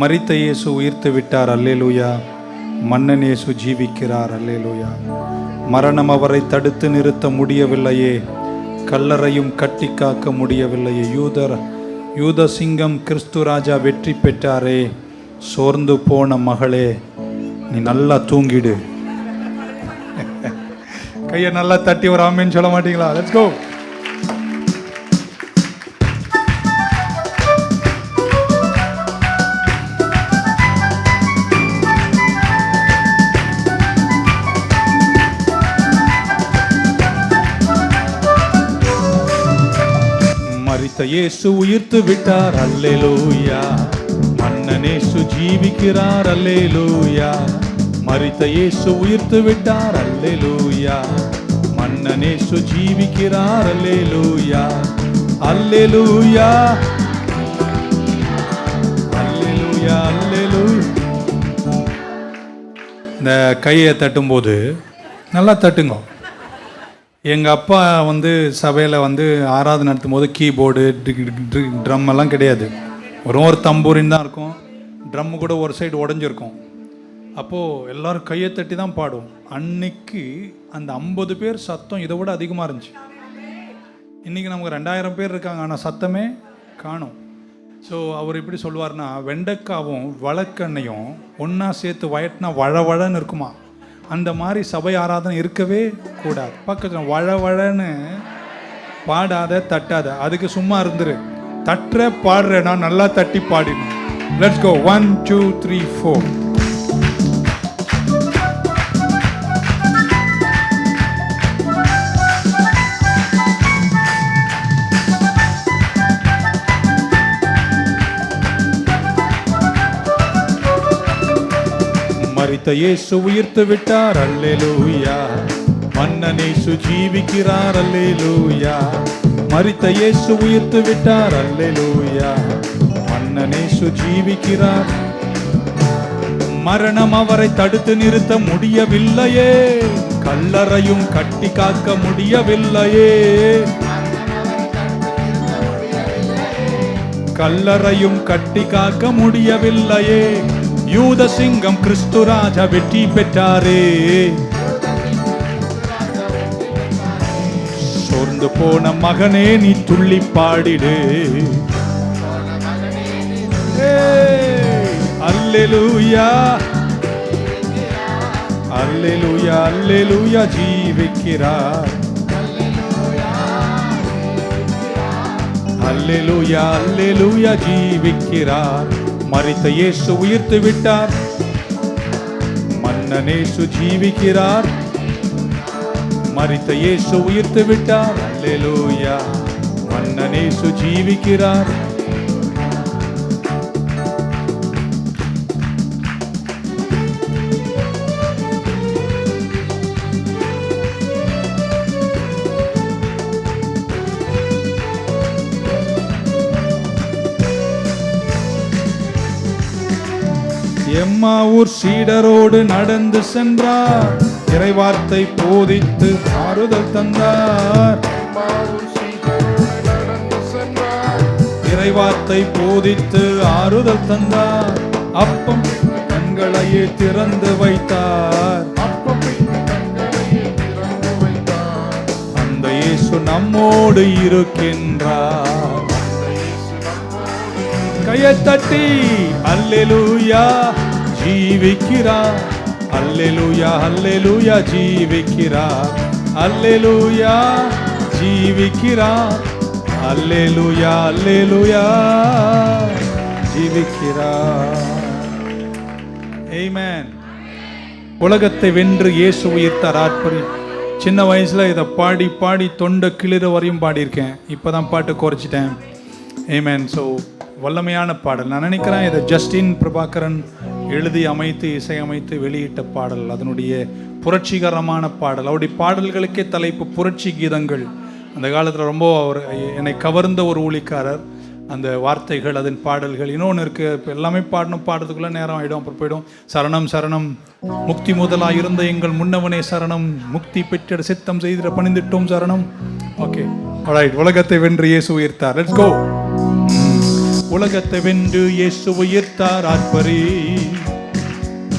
மரித்த இயேசு உயிர்த்து விட்டார், அல்லேலூயா. மன்னன் இயேசு ஜீவிக்கிறார், அல்லேலூயா. மரணம் அவரை தடுத்து நிறுத்த முடியவில்லையே, கல்லறையும் கட்டி காக்க முடியவில்லையே. யூத சிங்கம் கிறிஸ்து ராஜா வெற்றி பெற்றாரே. சோர்ந்து போன மகளே, நீ நல்லா தூங்கிடு. கையை நல்லா தட்டி ஒரு ஆமேன்னு சொல்ல மாட்டீங்களா? Let's go. மரித்த இயேசு உயிர்த்து விட்டார், அல்லேலூயா. மன்னன் இயேசு ஜீவிக்கிறார், அல்லேலூயா. மரித்த இயேசு உயிர்த்து விட்டார், அல்லேலூயா. மன்னன் இயேசு ஜீவிக்கிறார், அல்லேலூயா. அல்லேலூயா, அல்லேலூயா, அல்லேலூயா. இந்த கையை தட்டும்போது நல்லா தட்டுங்க. எங்கள் அப்பா சபையில் ஆராதனை நடத்தும் போது கீபோர்டு ட்ரம் எல்லாம் கிடையாது. ஒரு தம்பூரின் தான் இருக்கும். ட்ரம்மு கூட ஒரு சைடு உடஞ்சிருக்கும். அப்போது எல்லோரும் கையை தட்டி தான் பாடுவோம். அன்னைக்கு அந்த 50 பேர் சத்தம் இதை விட அதிகமாக இருந்துச்சு. இன்றைக்கி நமக்கு 2000 பேர் இருக்காங்க, ஆனால் சத்தமே காணும். ஸோ அவர் இப்படி சொல்லுவார்னா, வெண்டைக்காவும் வழக்கெண்ணையும் ஒன்றா சேர்த்து வயட்டினா வழவழன்னு இருக்குமா. அந்த மாதிரி சபை ஆராதனை இருக்கவே கூடாது. பக்கத்தில் வழவழன்னு பாடாத, தட்டாத. அதுக்கு சும்மா இருந்துரு. தட்டுற பாடுறேன்னா நல்லா தட்டி பாடிடணும். Let's go. 1 2 3 4. மரித்த இயேசு உயிர்த்து விட்டார், அல்லேலூயா. மன்னன் இயேசு ஜீவிக்கிறார், அல்லேலூயா. மரித்த இயேசு உயிர்த்து விட்டார், அல்லேலூயா. மன்னன் இயேசு ஜீவிக்கிறார். மரணம் அவரை தடுத்து நிறுத்த முடியவில்லையே, கல்லறையும் கட்டி காக்க முடியவில்லையே. கல்லறையும் கட்டி காக்க முடியவில்லையே. யூத சிங்கம் கிறிஸ்து ராஜா வெற்றி பெற்றாரே. சோர்ந்து போன மகனே, நீ துள்ளி பாடிடு. அல்லேலூயா, அல்லேலூயா, அல்லேலூயா. ஜீவிக்கிறார், அல்லேலூயா, அல்லேலூயா. ஜீவிக்கிறார். மரித்த இயேசு உயிர்த்து விட்டார், மன்னன் இயேசு ஜீவிக்கிறார். மரித்த இயேசு உயிர்த்து விட்டார், அல்லேலூயா. மன்னன் இயேசு ஜீவிக்கிறார். எம்மாவூர் சீடரோடு நடந்து சென்றார், இறைவார்த்தை போதித்து ஆறுதல் தந்தார். இறைவார்த்தை போதித்து ஆறுதல் தந்தார். அப்பம் கண்களையே திறந்து வைத்தார். அந்த இயேசு நம்மோடு இருக்கின்றார். கையை தட்டி அல்லேலூயா, ஜீவிக்கிறார். அல்லேலூயா, அல்லேலூயா. ஜீவிக்கிறார், அல்லேலூயா. ஜீவிக்கிறார், அல்லேலூயா, அல்லேலூயா. ஜீவிக்கிறார். ஆமென். உலகத்தை வென்று இயேசு உயிர்த்தார். ஆர்ப்பரி. சின்ன வயசுல இதை பாடி பாடி தொண்டை கிளிற வரையும் பாடியிருக்கேன். இப்போதான் பாட்டு குறைச்சிட்டேன். ஆமென். ஸோ வல்லமையான பாடல். நான் நினைக்கிறேன் இதை ஜஸ்டின் பிரபாகரன் எழுதி அமைத்து இசையமைத்து வெளியிட்ட பாடல். அதனுடைய புரட்சிகரமான பாடல். அவருடைய பாடல்களுக்கே தலைப்பு புரட்சி கீதங்கள். அந்த காலத்தில் ரொம்ப என்னை கவர்ந்த ஒரு ஊழிக்காரர். அந்த வார்த்தைகள், அதன் பாடல்கள். இன்னொன்று இருக்குது, இப்போ எல்லாமே பாடுறதுக்குள்ளே நேரம் ஆகிடும், அப்புறம் போயிடும். சரணம் சரணம் முக்தி முதலாக இருந்த எங்கள் முன்னவனே சரணம், முக்தி பெற்ற சித்தம் செய்திட பணிந்துட்டோம் சரணம். Okay, alright. உலகத்தை வென்று இயேசு உயிர்த்தார். Let's go. உலகத்தை வென்று இயேசு உயிர்த்தார் ஆர்ப்பரி.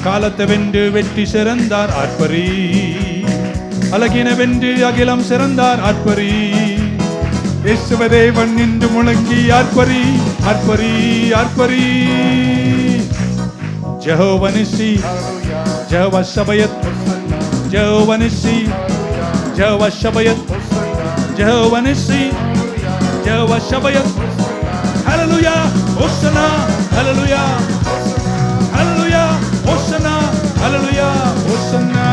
காலத்தை வென்று வெற்றி சிறந்தார் ஆர்ப்பரி. அழகின வென்று அகிலம் சிறந்தார் ஆர்ப்பரி. இயேசுவே தேவன் நின்று முழங்கி ஆர்ப்பரி ஆர்ப்பரி ஆர்ப்பரி. யெகோவா நிசி, யெகோவா ஷபயத், யெகோவா நிசி, யெகோவா ஷபயத், யெகோவா நிசி, யெகோவா ஷபயத். ஹல்லேலூயா ஹோசனா, ஹல்லேலூயா ஹல்லேலூயா ஹோசனா, ஹல்லேலூயா ஹோசனா.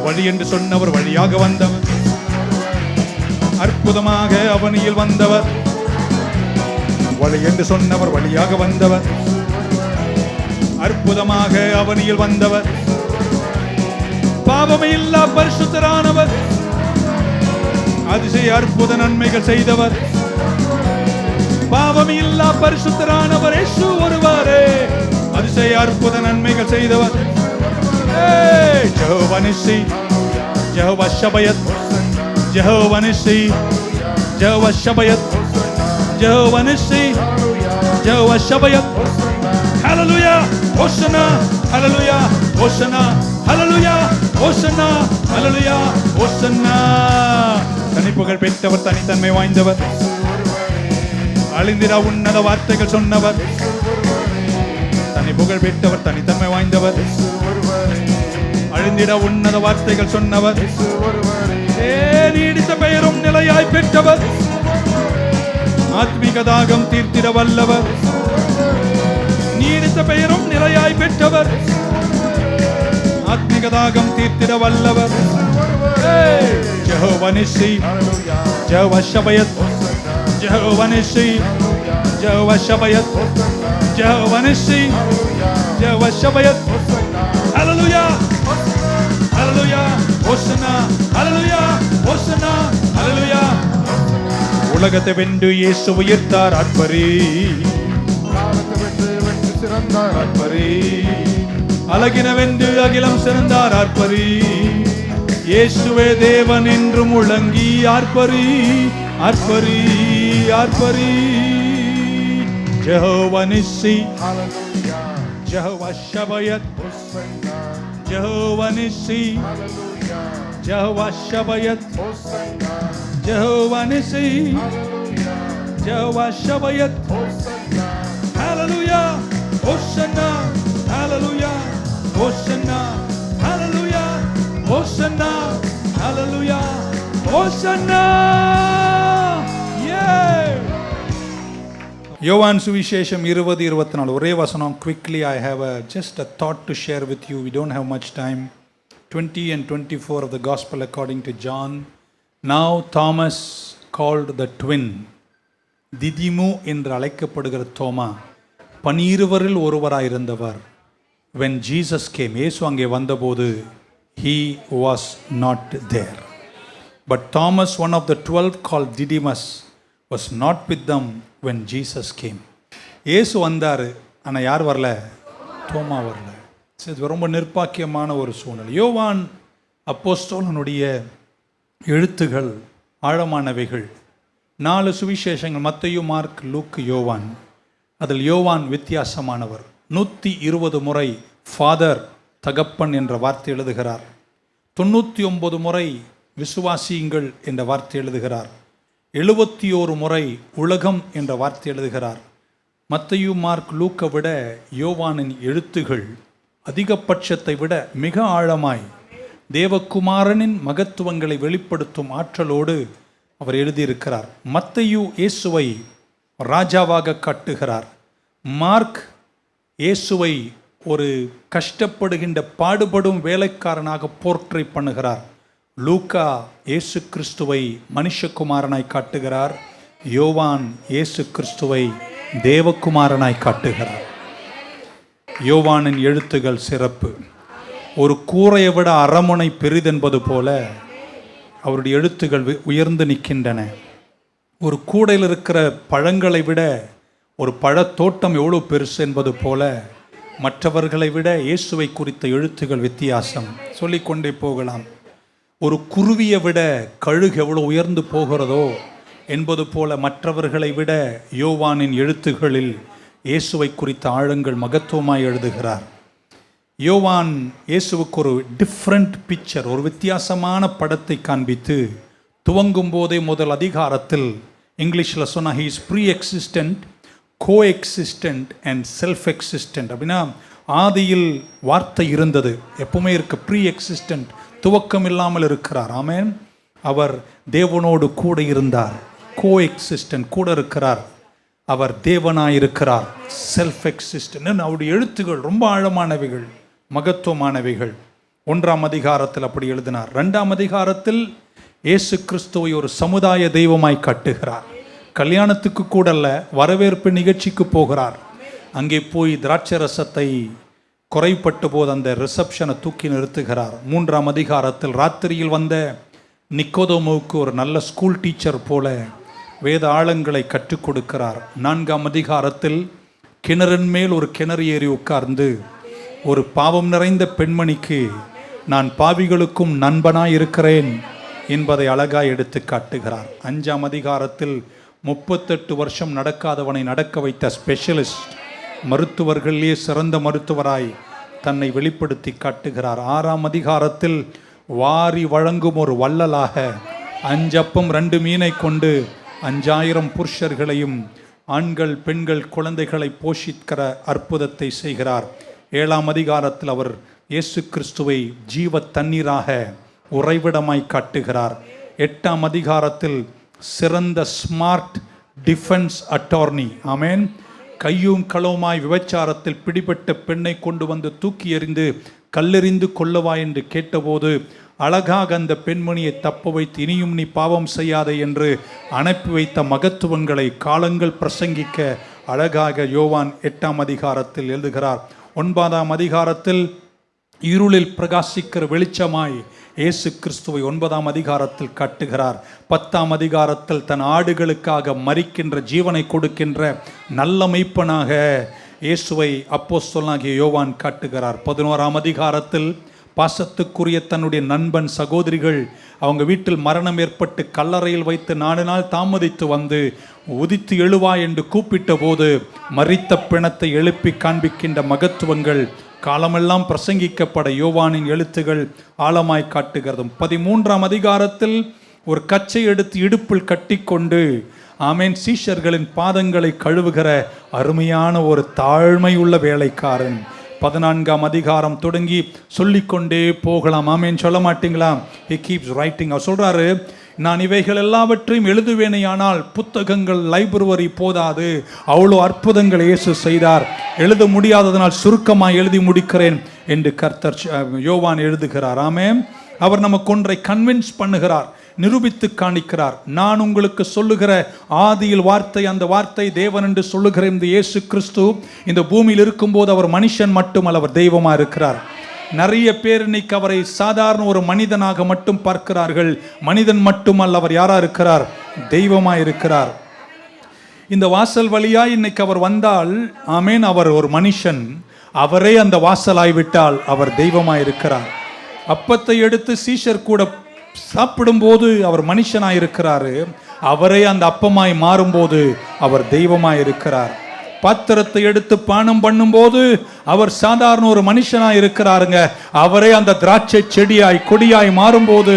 வழி என்று சொன்னவர் வழியாக வந்தவர், அற்புதமாக அவனியில் வந்தவர். வழி என்று சொன்னவர் வழியாக வந்தவர், அற்புதமாக அவனியில் வந்தவர். பாவமே இல்லா பரிசுத்தரானவர், அதிசய அற்புத நன்மைகள் செய்தவர். பாவமே இல்லா பரிசுத்தரானவர் இயேசு ஒருவரே, அதிசய அற்புத நன்மைகள் செய்தவர். யெகோவா நிசி, யெகோவா ஷபயத், யெகோவா நிசி, யெகோவா ஷபயத், யெகோவா நிசி, யெகோவா ஷபயத். ஹல்லேலூயா ஹோசனா, ஹல்லேலூயா ஹோசனா, ஹல்லேலூயா ஹோசனா, ஹல்லேலூயா ஹோசனா. தனிப்புகழ் பெற்றவர், தனித்தன்மை வாய்ந்தவர், அழிந்திட உன்னத வார்த்தைகள் சொன்னவர். தனிப்புகழ் பெற்றவர், தனித்தன்மை வாய்ந்தவர், அழிந்திட உன்னத வார்த்தைகள் சொன்னவர். நீடித்த பெயரும் நிலையாய் பெற்றவர், ஆத்மீக தாகம் தீர்த்திட வல்லவர். நீடித்த பெயரும் நிலையாய் பெற்றவர், ஆத்மீக தாகம் தீர்த்திட வல்லவர். யெகோவா நிசி, யெகோவா ஷபயத், யெகோவா நிசி, யெகோவா ஷபயத், யெகோவா நிசி, யெகோவா ஷபயத். ஹல்லேலூயா ஹல்லேலூயா ஹோசனா, ஹல்லேலூயா ஹோசனா, ஹல்லேலூயா. உலகத்தை வென்று இயேசு உயிர்த்தார் ஆர்ப்பரி. ஆர்ப்பரி. அழகின வென்று அகிலம் சிறந்தார் ஆர்ப்பரி. இயேசுவே தேவன் என்று முழங்கி ஆர்ப்பரி ஆர்ப்பரி ஆர்ப்பரி. யெகோவா நிசி, யெகோவா ஷபயத், யெகோவா நிசி, யெகோவா ஷபயத், யெகோவா நிசி, யெகோவா ஷபயத். ஹல்லேலூயா ஹோசனா, ஹல்லேலூயா ஹோசனா, ஹல்லேலூயா ஹோசனா, ஹல்லேலூயா ஹோசனா. யோவான் சுவிசேஷம் 20:24 ஒரே வசனம். Quickly I have just a thought to share with you. We don't have much time. 20 and 24 of the gospel according to John. Now Thomas called the twin, திதிமு என்று அழைக்கப்படுகிற தோமா, 12 ஒருவராயிருந்தவர். When Jesus came, இயேசு அங்கே வந்தபோது he was not there. But Thomas, one of the 12 called Didymus, was not with them when Jesus came. இயேசு வந்தார், ஆனால் யார் வரல? தோமா வரல. இது ரொம்ப நிர்பாக்கியமான ஒரு சூழ்நிலை. யோவான் அப்போஸ்தலனுடைய எழுத்துகள் ஆழமானவைகள். 4 சுவிசேஷங்கள், மத்தேயு, மார்க், லூக், யோவான். அதில் யோவான் வித்தியாசமானவர். 120 முறை ஃபாதர், தகப்பன் என்ற வார்த்தை எழுதுகிறார். 99 முறை விசுவாசியுங்கள் என்ற வார்த்தை எழுதுகிறார். 71 முறை உலகம் என்ற வார்த்தை எழுதுகிறார். மத்தேயு, மார்க், லூக்கை விட யோவானின் எழுத்துகள் அதிகபட்சத்தை விட மிக ஆழமாய் தேவகுமாரனின் மகத்துவங்களை வெளிப்படுத்தும் ஆற்றலோடு அவர் எழுதியிருக்கிறார். மத்தேயு இயேசுவை ராஜாவாக காட்டுகிறார். மார்க் இயேசுவை ஒரு கஷ்டப்படுகின்ற பாடுபடும் வேலைக்காரனாக போர்ட்ரை பண்ணுகிறார். லூக்கா இயேசு கிறிஸ்துவை மனுஷகுமாரனாய் காட்டுகிறார். யோவான் இயேசு கிறிஸ்துவை தேவகுமாரனாய் காட்டுகிறார். யோவானின் எழுத்துகள் சிறப்பு. ஒரு கூரையை விட அரமுனை பெரிதென்பது போல அவருடைய எழுத்துகள் உயர்ந்து நிற்கின்றன. ஒரு கூடையில் இருக்கிற பழங்களை விட ஒரு பழத்தோட்டம் எவ்வளோ பெருசு என்பது போல மற்றவர்களை விட இயேசுவை குறித்த எழுத்துகள் வித்தியாசம். சொல்லிக்கொண்டே போகலாம். ஒரு குருவியை விட கழுகு எவ்வளோ உயர்ந்து போகிறதோ என்பது போல மற்றவர்களை விட யோவானின் எழுத்துகளில் இயேசுவை குறித்த ஆழங்கள் மகத்துவமாய் எழுதுகிறார். யோவான் இயேசுவுக்கு ஒரு டிஃப்ரெண்ட் பிக்சர், ஒரு வித்தியாசமான படத்தை காண்பித்து துவங்கும் போதே முதல் அதிகாரத்தில் இங்கிலீஷில் சொன்னால் he is pre existent, co existent and self existent. அப்படின்னா ஆதியில் வார்த்தை இருந்தது, எப்பவுமே இருக்கு. ப்ரீ எக்ஸிஸ்டன்ட், துவக்கம் இல்லாமல் இருக்கிறார். ஆமென். அவர் தேவனோடு கூட இருந்தார். கோ எக்ஸிஸ்டன்ட், கூட இருக்கிறார். அவர் தேவனாயிருக்கிறார். Self existent. அவருடைய எழுத்துகள் ரொம்ப ஆழமானவைகள், மகத்துவமானவைகள். 1ஆம் அதிகாரத்தில் அப்படி எழுதினார். 2ஆம் அதிகாரத்தில் இயேசு கிறிஸ்துவை ஒரு சமுதாய தெய்வமாய் காட்டுகிறார். கல்யாணத்துக்கு கூட அல்ல, வரவேற்பு நிகழ்ச்சிக்கு போகிறார். அங்கே போய் திராட்சை ரசத்தை குறைப்பட்ட போது அந்த ரிசப்ஷனை தூக்கி நிறுத்துகிறார். 3ஆம் அதிகாரத்தில் ராத்திரியில் வந்த நிக்கோதோமுவுக்கு ஒரு நல்ல ஸ்கூல் டீச்சர் போல வேத ஆழங்களை கற்றுக் கொடுக்கிறார். 4ஆம் அதிகாரத்தில் கிணறின் மேல் ஒரு கிணறு ஏறி உட்கார்ந்து ஒரு பாவம் நிறைந்த பெண்மணிக்கு நான் பாவிகளுக்கும் நண்பனாய் இருக்கிறேன் என்பதை அழகாய் எடுத்து காட்டுகிறார். 5ஆம் அதிகாரத்தில் 38 வருஷம் நடக்காதவனை நடக்க வைத்த ஸ்பெஷலிஸ்ட், மருத்துவர்களே சிறந்த மருத்துவராய் தன்னை வெளிப்படுத்தி காட்டுகிறார். 6ஆம் அதிகாரத்தில் வாரி வழங்கும் ஒரு வள்ளலாக 5 அப்பம் 2 மீனை கொண்டு 5000 புருஷர்களையும் ஆண்கள் பெண்கள் குழந்தைகளை போஷிக்கிற அற்புதத்தை செய்கிறார். 7ஆம் அதிகாரத்தில் அவர் இயேசு கிறிஸ்துவை ஜீவ தண்ணீராக உறைவிடமாய் காட்டுகிறார். 8ஆம் அதிகாரத்தில் சிறந்த ஸ்மார்ட் டிஃபென்ஸ் அட்டார்னி. ஆமேன். கையும் களவுமாய் விபச்சாரத்தில் பிடிபட்ட பெண்ணை கொண்டு வந்து தூக்கி எறிந்து கல்லெறிந்து கொல்லவா என்று கேட்டபோது அழகாக அந்த பெண்மணியை தப்ப வைத்து இனியும் நீ பாவம் செய்யாதே என்று அனுப்பி வைத்த மகத்துவங்களை காலங்கள் பிரசங்கிக்க அழகாக யோவான் 8ஆம் அதிகாரத்தில் எழுதுகிறார். 9ஆம் அதிகாரத்தில் இருளில் பிரகாசிக்கிற வெளிச்சமாய் இயேசு கிறிஸ்துவை 9ஆம் அதிகாரத்தில் காட்டுகிறார். 10ஆம் அதிகாரத்தில் தன் ஆடுகளுக்காக மரிக்கின்ற ஜீவனை கொடுக்கின்ற நல்ல மெய்ப்பனாக இயேசுவை அப்போஸ்தலனாகிய யோவான் காட்டுகிறார். 11ஆம் அதிகாரத்தில் பாசத்துக்குரிய தன்னுடைய நண்பன் சகோதரிகள் அவங்க வீட்டில் மரணம் ஏற்பட்டு கல்லறையில் வைத்து 4 நாள் தாமதித்து வந்து உதித்து எழுவா என்று கூப்பிட்ட போது மரித்த பிணத்தை எழுப்பி காண்பிக்கின்ற மகத்துவங்கள் காலமெல்லாம் பிரசங்கிக்கப்பட யோவானின் எழுத்துகள் ஆழமாய் காட்டுகிறது. 13ஆம் அதிகாரத்தில் ஒரு கச்சை எடுத்து இடுப்பில் கட்டிக்கொண்டு ஆமேன் சீஷர்களின் பாதங்களை கழுவுகிற அருமையான ஒரு தாழ்மை உள்ள வேலைக்காரன். 14ஆம் அதிகாரம் தொடங்கி சொல்லிக்கொண்டே போகலாம். ஆமேன். சொல்ல மாட்டீங்களா? he keeps writing. அவர் சொல்றாரு, நான் இவைகள் எல்லாவற்றையும் எழுதுவேனேயானால் புத்தகங்கள் லைப்ரரி போதாது, அவ்வளோ அற்புதங்கள் இயேசு செய்தார், எழுத முடியாததனால் சுருக்கமாக எழுதி முடிக்கிறேன் என்று கர்த்தர் யோவான் எழுதுகிறார். ஆமென். அவர் நமக்கு ஒன்றை கன்வின்ஸ் பண்ணுகிறார், நிரூபித்து காணிக்கிறார். நான் உங்களுக்கு சொல்லுகிற ஆதியில் வார்த்தை, அந்த வார்த்தை தேவன் என்று சொல்லுகிற இந்த இயேசு கிறிஸ்து இந்த பூமியில் இருக்கும்போது அவர் மனுஷன் மட்டுமல்ல, அவர் தெய்வமாக இருக்கிறார். நிறைய பேர் இன்னைக்கு அவரை சாதாரண ஒரு மனிதனாக மட்டும் பார்க்கிறார்கள். மனிதன் மட்டுமல்ல, அவர் யாரா இருக்கிறார்? தெய்வமாக இருக்கிறார். இந்த வாசல் வழியா இன்னைக்கு அவர் வந்தால் ஆமேன், அவர் ஒரு மனுஷன். அவரே அந்த வாசலாய்விட்டால் அவர் தெய்வமாக இருக்கிறார். அப்பத்தை எடுத்து சீஷர் கூட சாப்பிடும்போது அவர் மனுஷனாய் இருக்கிறாரு. அவரே அந்த அப்பமாய் மாறும்போது அவர் தெய்வமாய் இருக்கிறார். பாத்திரத்தை எடுத்து பானம் பண்ணும்போது அவர் சாதாரண ஒரு மனுஷனாய் இருக்கிறாருங்க. அவரே அந்த திராட்சை செடியாய் கொடியாய் மாறும்போது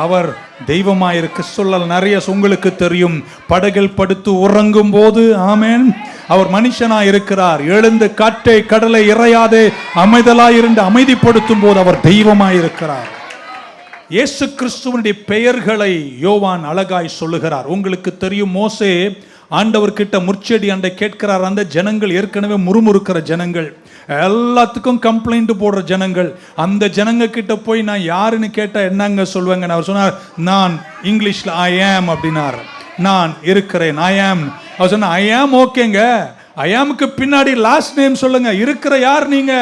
அவர் தெய்வமாய் இருக்க. சொல்லல் நிறைய உங்களுக்கு தெரியும். படகில் படுத்து உறங்கும் போது ஆமேன் அவர் மனுஷனாய் இருக்கிறார். எழுந்து காற்றை கடலை இறையாதே அமைதலாய் இருந்து அமைதிப்படுத்தும் போது அவர் தெய்வமாய் இருக்கிறார். இயேசு கிறிஸ்துவனுடைய பெயர்களை யோவான் அழகாய் சொல்லுகிறார். உங்களுக்கு தெரியும், மோசே ஆண்டவர்கிட்ட முற்செடி அண்டை கேட்கிறார். அந்த ஜனங்கள் ஏற்கனவே முறுமுறுக்கிற ஜனங்கள், எல்லாத்துக்கும் கம்ப்ளைண்ட் போடுற ஜனங்கள். அந்த ஜனங்க கிட்ட போய் நான் யாருன்னு கேட்டா என்னங்க சொல்லுவாங்க? அவர் சொன்னார், நான் இங்கிலீஷ்ல ஐ ஆம் அப்படின்னார். நான் இருக்கிறேன், ஐ ஆம். அவர் சொன்ன ஐ ஆம் ஓகேங்க, ஐ ஆமுக்கு பின்னாடி லாஸ்ட் நேம் சொல்லுங்க, இருக்கிற யார் நீங்க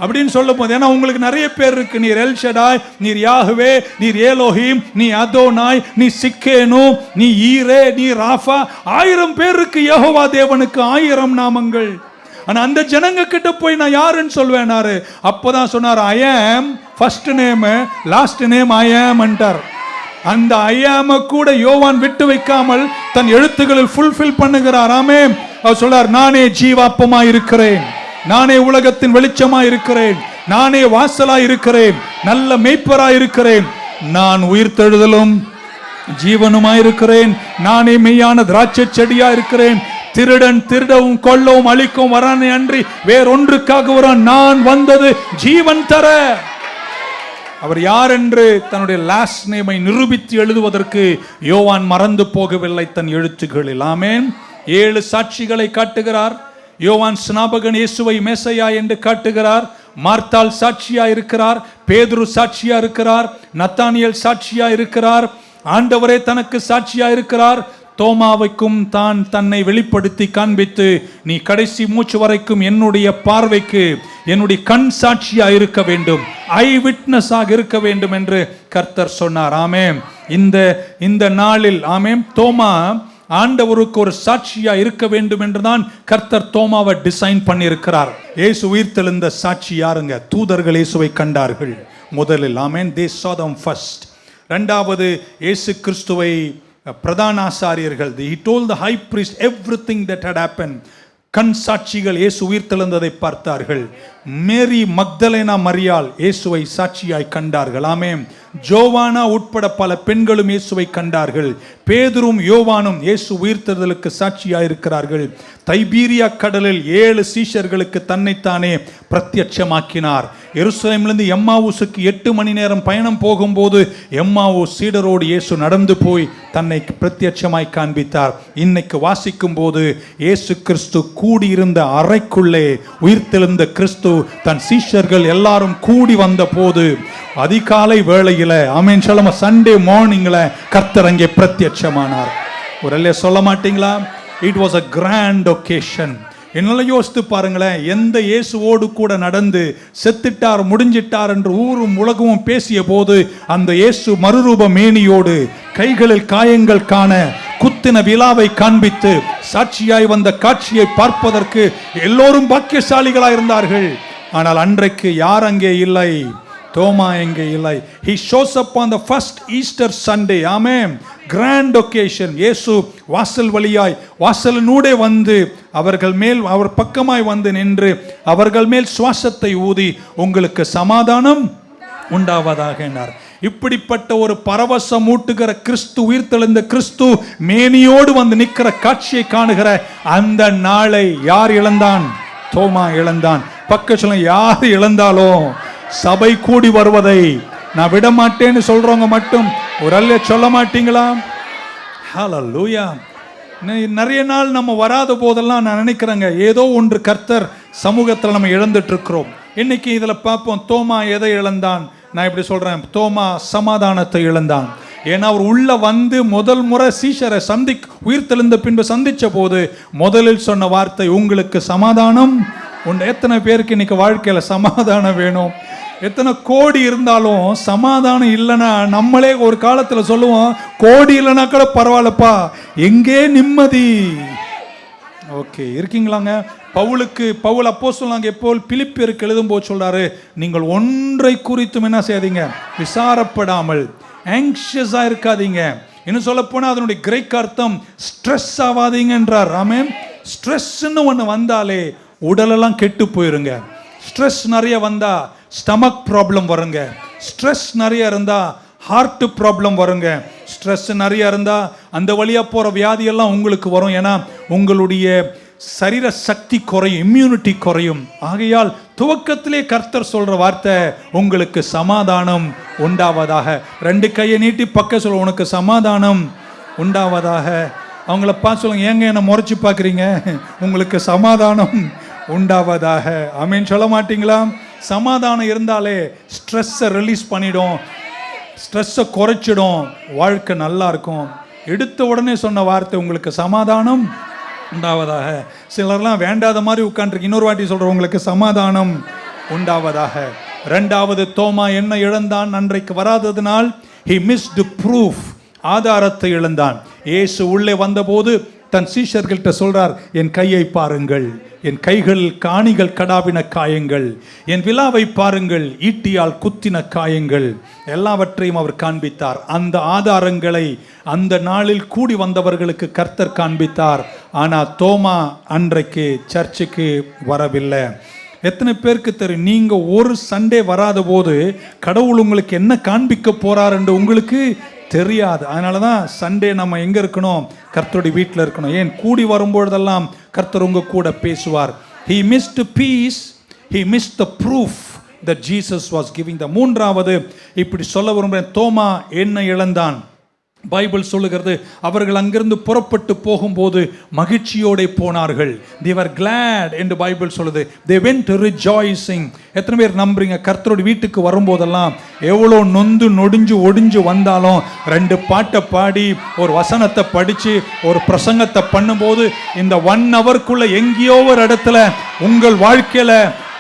அப்படின்னு சொல்ல போது. ஏன்னா உங்களுக்கு நிறைய பேர் இருக்கு. நீர் எல் ஷடாய், நீர் யாஹ்வே, நீர் ஏலோஹிம், நீ அதோனாய், நீ சிக்கேனு, நீ ஈரே, நீ ராஃபா. 1000 பேர் இருக்கு யெகோவா தேவனுக்கு, 1000 நாமங்கள். ஆனா அந்த ஜனங்க கிட்ட போய் நான் யாருன்னு சொல்வேனாரு. அப்பதான் சொன்னார், ஐ ஆம் ஃபர்ஸ்ட் நேம், லாஸ்ட் நேம் ஐ ஆம் என்றார். அந்த ஐயாம கூட யோவான் விட்டு வைக்காமல் தன் எழுத்துக்களில் ஃபுல்ஃபில் பண்ணுகிறார். ஆமென். அவர் சொல்றார், நானே ஜீவாப்பமா இருக்கிறேன், நானே உலகத்தின் வெளிச்சமா இருக்கிறேன், நானே வாசலா இருக்கிறேன், நல்ல மேய்ப்பரா இருக்கிறேன், நான் உயிர்த்தெழுதலும் ஜீவனுமாயிருக்கிறேன், நானே மெய்யான திராட்சை செடியா இருக்கிறேன், திருடன் திருடவும் கொல்லவும் அழிக்கவும் வரானே அன்றி வேறொன்றுக்காக வரான், நான் வந்தது ஜீவன் தர. அவர் யார் என்று தன்னுடைய லாஸ்ட் நேமை நிரூபித்து எழுதுவதற்கு யோவான் மறந்து போகவில்லை தன் எழுத்துக்களில். ஆமென். 7 சாட்சிகளை காட்டுகிறார். யோவான் ஸ்நாபகன் இயேசுவை மேசையா என்று காட்டுகிறார். மார்த்தாள் சாட்சியா இருக்கிறார், பேதுரு சாட்சியா இருக்கிறார், நத்தானியேல் சாட்சியா இருக்கிறார், ஆண்டவரே தனக்கு சாட்சியா இருக்கிறார். தோமாவுக்கும் தான் தன்னை வெளிப்படுத்தி காண்பித்து, நீ கடைசி மூச்சு வரைக்கும் என்னுடைய பார்வைக்கு என்னுடைய கண் சாட்சியா இருக்க வேண்டும், ஐ விட்னஸ் ஆக இருக்க வேண்டும் என்று கர்த்தர் சொன்னார். ஆமென். இந்த நாளில் ஆமென், தோமா ஆண்டவருக்கு ஒரு சாட்சியா இருக்க வேண்டும் என்றுதான் கர்த்தர் தோமாவை டிசைன் பண்ணியிருக்கிறார். இயேசு உயிர்த்தெழுந்த சாட்சி யாருங்க? தூதர்கள் இயேசுவை கண்டார்கள் முதலில். ஆமென். they saw them first. இரண்டாவது, இயேசு கிறிஸ்துவை பிரதான ஆசாரியர்கள், he told the high priest everything that had happened. கண் சாட்சிகள் இயேசு உயிர்த்தெழுந்ததை பார்த்தார்கள். மேரி மக்தலேனா மரியாள் இயேசுவை சாட்சியாய் கண்டார்கள். ஆமென். ஜோவானா உட்பட பல பெண்களும் இயேசுவை கண்டார்கள். பேதுரும் யோவானும் இயேசு உயிர்த்தெழுதலுக்கு சாட்சியாய் இருக்கிறார்கள். தைபீரியா கடலில் 7 சீஷர்களுக்கு தன்னைத்தானே பிரத்யட்சமாக்கினார். எருசலேமிலிருந்து எம்மாவுசுக்கு 8 மணி நேரம் பயணம் போகும்போது எம்மாவு சீடரோடு இயேசு நடந்து போய் தன்னை பிரத்யட்சமாய் காண்பித்தார். இன்னைக்கு வாசிக்கும் போது இயேசு கிறிஸ்து கூடியிருந்த அறைக்குள்ளே உயிர்த்தெழுந்த கிறிஸ்து தன் சீஷர்கள் எல்லாரும் கூடி வந்த போது அதிகாலை வேளையில, ஆமென் சொல்லுங்க, சண்டே மார்னிங்ல கர்த்தர் அங்கே பிரத்யட்சமானார். ஒரு சொல்ல மாட்டீங்களா? It was a grand occasion. என்னால யோசித்து பாருங்களேன், எந்த இயேசுவோடு கூட நடந்து செத்துட்டார் முடிஞ்சிட்டார் என்று ஊரும் உலகமும் பேசிய போது அந்த இயேசு மறுரூப மேனியோடு கைகளில் காயங்கள் காண குத்தின விழாவை காண்பித்து சாட்சியாய் வந்த காட்சியை பார்ப்பதற்கு எல்லோரும் பாக்கியசாலிகளாய் இருந்தார்கள். ஆனால் அன்றைக்கு யார் அங்கே இல்லை? தோமா எங்கே இல்லை? he shows up on the first Easter Sunday. Amen. grand occasion. இயேசு வாசல் வழியாய் வாசலினூடே வந்து அவர்கள் மேல் அவர் பக்கமாய் வந்து நின்று அவர்கள் மேல் சுவாசத்தை ஊதி உங்களுக்கு சமாதானம் உண்டாவதாக என்றார். இப்படிப்பட்ட ஒரு பரவசம் ஊட்டுகிற கிறிஸ்து, உயிர்த்தெழுந்த கிறிஸ்து மேனியோடு வந்து நிற்கிற காட்சியை காணுகிற அந்த நாளை யார் இழந்தான்? தோமா இழந்தான். பக்கத்துல யார் இழந்தாலும் சபை கூடி வருவதை நான் விட மாட்டேன்னு சொல்றவங்க மட்டும் ஒரு அல்ல சொல்ல மாட்டீங்களா? ஹல்லேலூயா. நிறைய நாள் நம்ம வராத போதெல்லாம் நான் நினைக்கிறேங்க, ஏதோ ஒன்று கர்த்தர் சமூகத்தில் நம்ம இழந்துட்டு இருக்கிறோம். இன்னைக்கு இதுல பார்ப்போம், தோமா எதை இழந்தான்? நான் இப்படி சொல்றேன், தோமா சமாதானத்தை இழந்தான். ஏன்னா அவர் உள்ள வந்து முதல் முறை சீஷரை உயிர்த்தெழுந்த பின்பு சந்திச்ச போது முதலில் சொன்ன வார்த்தை, உங்களுக்கு சமாதானம் உண்டு. எத்தனை பேருக்கு இன்னைக்கு வாழ்க்கையில சமாதானம் வேணும்? எத்தனை கோடி இருந்தாலும் சமாதானம் இல்லைன்னா நம்மளே ஒரு காலத்துல சொல்லுவோம், கோடி இல்லைன்னா கூட பரவாயில்லப்பா, எங்கே நிம்மதி? ஓகே, இருக்கீங்களாங்க? பவுல் அப்போஸ்தலனாகிய பவுல் பிலிப்பியருக்கு எழுதும்போது சொல்றாரு, நீங்கள் ஒன்றை குறித்தும் என்ன செய்யாதீங்க, விசாரப்படாமல் ஆங்ஷியஸா இருக்காதீங்க. இன்னும் சொல்ல போனா அதனுடைய கிரேக்க அர்த்தம் ஸ்ட்ரெஸ் ஆகாதீங்கன்றார். ஆமென். ஸ்ட்ரெஸ்ன்னு ஒன்று வந்தாலே உடலெல்லாம் கெட்டு போயிருங்க. ஸ்ட்ரெஸ் நிறைய வந்தா ஸ்டமக் ப்ராப்ளம் வருங்க. ஸ்ட்ரெஸ் நிறைய இருந்தா ஹார்ட் ப்ராப்ளம் வருங்க. ஸ்ட்ரெஸ் நிறைய இருந்தா அந்த வழியா போற வியாதியெல்லாம் உங்களுக்கு வரும். ஏன்னா உங்களுடைய சரீர சக்தி குறையும், இம்யூனிட்டி குறையும். ஆகையால் துவக்கத்திலே கர்த்தர் சொல்ற வார்த்தை, உங்களுக்கு சமாதானம் உண்டாவதாக. 2 கையை நீட்டி பக்க சொல்ல, உனக்கு சமாதானம் உண்டாவதாக. அவங்கள பார்த்து சொல்லுங்க, ஏங்க என்ன முறைச்சு பார்க்குறீங்க? உங்களுக்கு சமாதானம் உண்டாவதாக. ஆமென் சொல்ல மாட்டீங்களா? சமாதானம் இருந்தாலே ஸ்ட்ரெஸ்ஸை ரிலீஸ் பண்ணிடும், ஸ்ட்ரெஸ்ஸை குறைச்சிடும், வாழ்க்கை நல்லா இருக்கும். எடுத்த உடனே சொன்ன வார்த்தை, உங்களுக்கு சமாதானம் உண்டாவதாக. சிலர்லாம் வேண்டாத மாதிரி உட்காந்துருக்கு. இன்னொரு வாட்டி சொல்ற, உங்களுக்கு சமாதானம் உண்டாவதாக. 2வது, தோமா என்ன இழந்தான்? அன்றைக்கு வராததினால் he missed proof, ஆதாரத்தை இழந்தான். இயேசு உள்ளே வந்தபோது தன் சீஷர்கள்ட்ட சொல்றார், என் கையை பாருங்கள், என் கைகளில் காணிகள் கடாவின காயங்கள், என் விலாவை பாருங்கள், ஈட்டியால் குத்தின காயங்கள், எல்லாவற்றையும் அவர் காண்பித்தார். அந்த ஆதாரங்களை அந்த நாளில் கூடி வந்தவர்களுக்கு கர்த்தர் காண்பித்தார். ஆனால் தோமா அன்றைக்கு சர்ச்சுக்கு வரவில்லை. எத்தனை பேருக்கு தெரியும், நீங்க ஒரு சண்டே வராத போது கடவுள் உங்களுக்கு என்ன காண்பிக்க போறார் என்று உங்களுக்கு தெரியாது. அதனாலதான் சண்டே நம்ம எங்க இருக்கணும்? கர்த்தருடைய வீட்டில் இருக்கணும். ஏன்? கூடி வரும்பொழுதெல்லாம் கர்த்தர் உங்க கூட பேசுவார். He missed peace, he missed the proof that Jesus was giving them. மூன்றாவது இப்படி சொல்ல விரும்புகிறேன், தோமா என்ன இழந்தான்? பைபிள் சொல்லுகிறது, அவர்கள் அங்கிருந்து புறப்பட்டு போகும்போது மகிழ்ச்சியோட போனார்கள். they were glad என்று பைபிள் சொல்லுது. they went rejoicing. எத்தனை பேர் நம்புறீங்க கர்த்தருடைய வீட்டுக்கு வரும்போதெல்லாம் எவ்வளோ நொந்து நொடிஞ்சு ஒடிஞ்சு வந்தாலும் 2 பாட்டை பாடி ஒரு வசனத்தை படிச்சு ஒரு பிரசங்கத்தை பண்ணும்போது இந்த 1 ஹவர்க்குள்ள எங்கேயோ ஒரு இடத்துல உங்கள் வாழ்க்கையில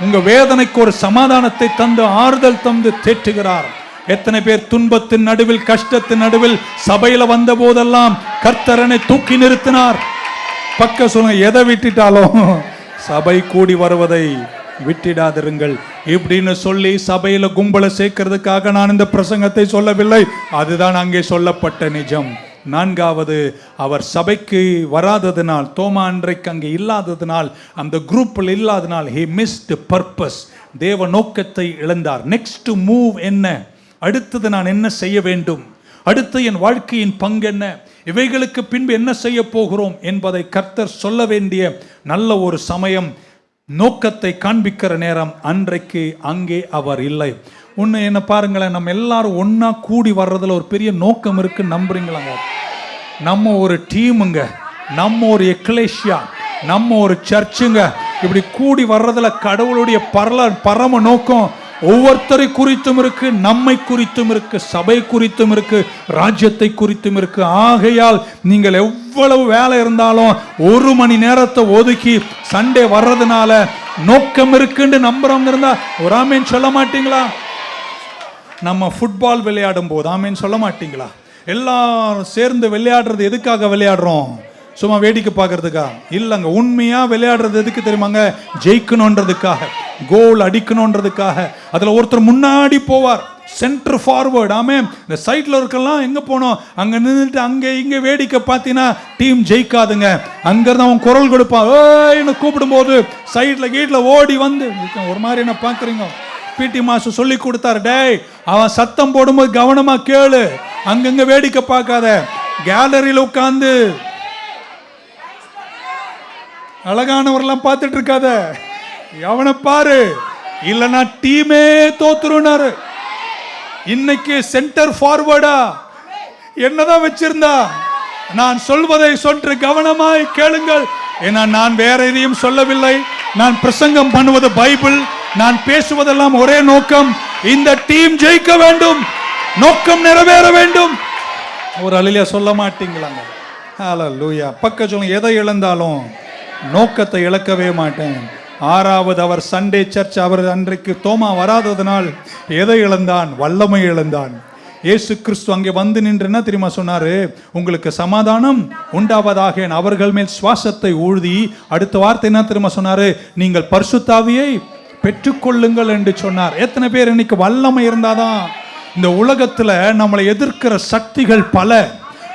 உங்க வேதனைக்கு ஒரு சமாதானத்தை தந்து ஆறுதல் தந்து தேற்றுகிறார். எத்தனை பேர் துன்பத்தின் நடுவில் கஷ்டத்தின் நடுவில் சபையில வந்த போதெல்லாம் கர்த்தரனை தூக்கி நிறுத்தினார்? பக்க சொல்லுங்க, எதை விட்டுட்டாலும் சபை கூடி வருவதை விட்டிடாதிருங்கள் இப்படின்னு சொல்லி சபையில கும்பலை சேர்க்கிறதுக்காக நான் இந்த பிரசங்கத்தை சொல்லவில்லை. அதுதான் அங்கே சொல்லப்பட்ட நிஜம். 4வது, அவர் சபைக்கு வராததினால், தோமா அன்றைக்கு அங்கே இல்லாததினால், அந்த குரூப்பில் இல்லாததினால் he missed purpose. தேவ நோக்கத்தை இழந்தார். நெக்ஸ்ட் மூவ் என்ன? அடுத்தது நான் என்ன செய்ய வேண்டும்? அடுத்து என் வாழ்க்கையின் பங்கு என்ன? இவைகளுக்கு பின்பு என்ன செய்ய போகிறோம் என்பதை கர்த்தர் சொல்ல வேண்டிய நல்ல ஒரு சமயம், நோக்கத்தை காண்பிக்கிற நேரம். அன்றைக்கு அங்கே அவர் இல்லை. ஒன்று என்ன பாருங்களேன், நம்ம எல்லாரும் ஒன்னா கூடி வர்றதுல ஒரு பெரிய நோக்கம் இருக்கு. நம்புறீங்களாங்க? நம்ம ஒரு டீமுங்க, நம்ம ஒரு எக்லேசியா, நம்ம ஒரு சர்ச்சுங்க. இப்படி கூடி வர்றதுல கடவுளுடைய பரம நோக்கம் ஒவ்வொருத்தரை குறித்தும் இருக்கு, நம்மை குறித்தும் இருக்கு, சபை குறித்தும் இருக்கு, ராஜ்யத்தை குறித்தும் இருக்கு. ஆகையால் நீங்கள் எவ்வளவு வேலை இருந்தாலும் 1 மணி நேரத்தை ஒதுக்கி சண்டே வர்றதுனால நோக்கம் இருக்குன்னு நம்புறவங்க இருந்தா ஒரு ஆமேன் சொல்ல மாட்டீங்களா? நம்ம ஃபுட்பால் விளையாடும் போது ஆமேன் சொல்ல மாட்டீங்களா? எல்லாரும் சேர்ந்து விளையாடுறது எதுக்காக விளையாடுறோம்? சும்மா வேடிக்கை பார்க்கறதுக்கா? இல்லைங்க, உண்மையா விளையாடுறது எதுக்கு தெரியுமாங்க? ஜெயிக்கணுன்றதுக்காக, கோல் அடிக்கணுன்றதுக்காக. அதுல ஒருத்தர் முன்னாடி போவார், சென்டர் ஃபார்வர்ட். ஆமே, இந்த சைட்ல இருக்கலாம் எங்க போனோம், அங்க நின்றுட்டு அங்கே இங்கே வேடிக்கை பார்த்தீங்கன்னா டீம் ஜெயிக்காதுங்க. அங்கிருந்து அவன் குரல் கொடுப்பான், ஏன்னு கூப்பிடும் போது சைட்ல கீட்ல ஓடி வந்து ஒரு மாதிரி என்ன பாக்குறீங்க? பிடி மாஸ்டர் சொல்லி கொடுத்தாரு, டேய் அவன் சத்தம் போடும்போது கவனமா கேளு, அங்கங்க வேடிக்கை பார்க்காத, கேலரியில உட்கார்ந்து அழகானவரெல்லாம் பார்த்துட்டு இருக்காத, அவனை பாரு, இல்லைன்னா டீமே தோத்துருனாரு. இன்னைக்கு சென்டர் ஃபார்வர்டா என்னதான் வச்சிருந்தா? நான் சொல்வதை சொன்று கவனமாய் கேளுங்கள். ஏன்னா நான் வேற எதையும் சொல்லவில்லை. நான் பிரசங்கம் பண்ணுவது பைபிள். நான் பேசுவதெல்லாம் ஒரே நோக்கம், இந்த டீம் ஜெயிக்க வேண்டும், நோக்கம் நிறைவேற வேண்டும். ஒரு அலிலியா சொல்ல மாட்டீங்களாங்க? ஹல்லேலூயா. பக்க சொல்லுங்க, எதை இழந்தாலும் நோக்கத்தை இழக்கவே மாட்டேன். 6வது, அவர் சண்டே சர்ச். அவர் அன்றைக்கு தோமா வராததனால் எதை இழந்தான்? வல்லமை இழந்தான். இயேசு கிறிஸ்து அங்கே வந்து நின்று என்ன தெரியுமா சொன்னாரு? உங்களுக்கு சமாதானம் உண்டாவதாக அவர்கள் மேல் சுவாசத்தை ஊழ்தி, அடுத்த வார்த்தை என்ன தெரியுமா சொன்னாரு? நீங்கள் பரிசுத்த ஆவியை பெற்றுக்கொள்ளுங்கள் என்று சொன்னார். எத்தனை பேர் இன்னைக்கு வல்லமை இருந்தாதான் இந்த உலகத்துல நம்மளை எதிர்க்கிற சக்திகள் பல.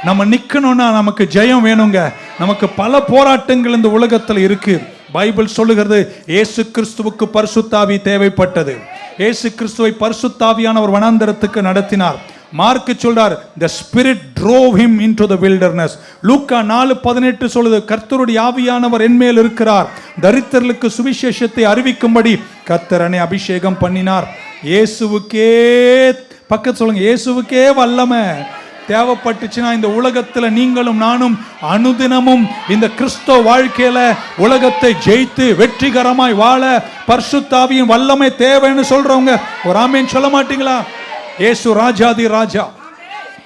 நம்ம நிக்கணும்னா நமக்கு ஜெயம் வேணுங்க. நமக்கு பல போராட்டங்கள் இந்த உலகத்துல இருக்கு. பைபிள் சொல்லுகிறது, இயேசு கிறிஸ்துவுக்கு பரிசுத்த ஆவி தேவைப்பட்டது. இயேசு கிறிஸ்துவை பரிசுத்த ஆவியானவர் வனாந்தரத்துக்கு நடத்தினார். மார்க் சொல்றார், the spirit drove him into the wilderness. லூக்கா 4:18 சொல்லுது, கர்த்தருடைய ஆவியானவர் என்மேல் இருக்கிறார், தரித்திரர்களுக்கு சுவிசேஷத்தை அறிவிக்கும்படி கர்த்தரனை அபிஷேகம் பண்ணினார். இயேசுவுக்கே பக்கத்து சொல்லுங்க, இயேசுவுக்கே வல்லமை தேவைப்பட்டுச்சுன்னா இந்த உலகத்துல நீங்களும் நானும் அனுதினமும் இந்த கிறிஸ்தவ வாழ்க்கையில உலகத்தை ஜெயித்து வெற்றிகரமாய் வாழ பரிசுத்த ஆவியின் வல்லமை தேவைன்னு சொல்றவங்க ஒரு ஆமேன் சொல்ல மாட்டீங்களா? இயேசு ராஜாதி ராஜா,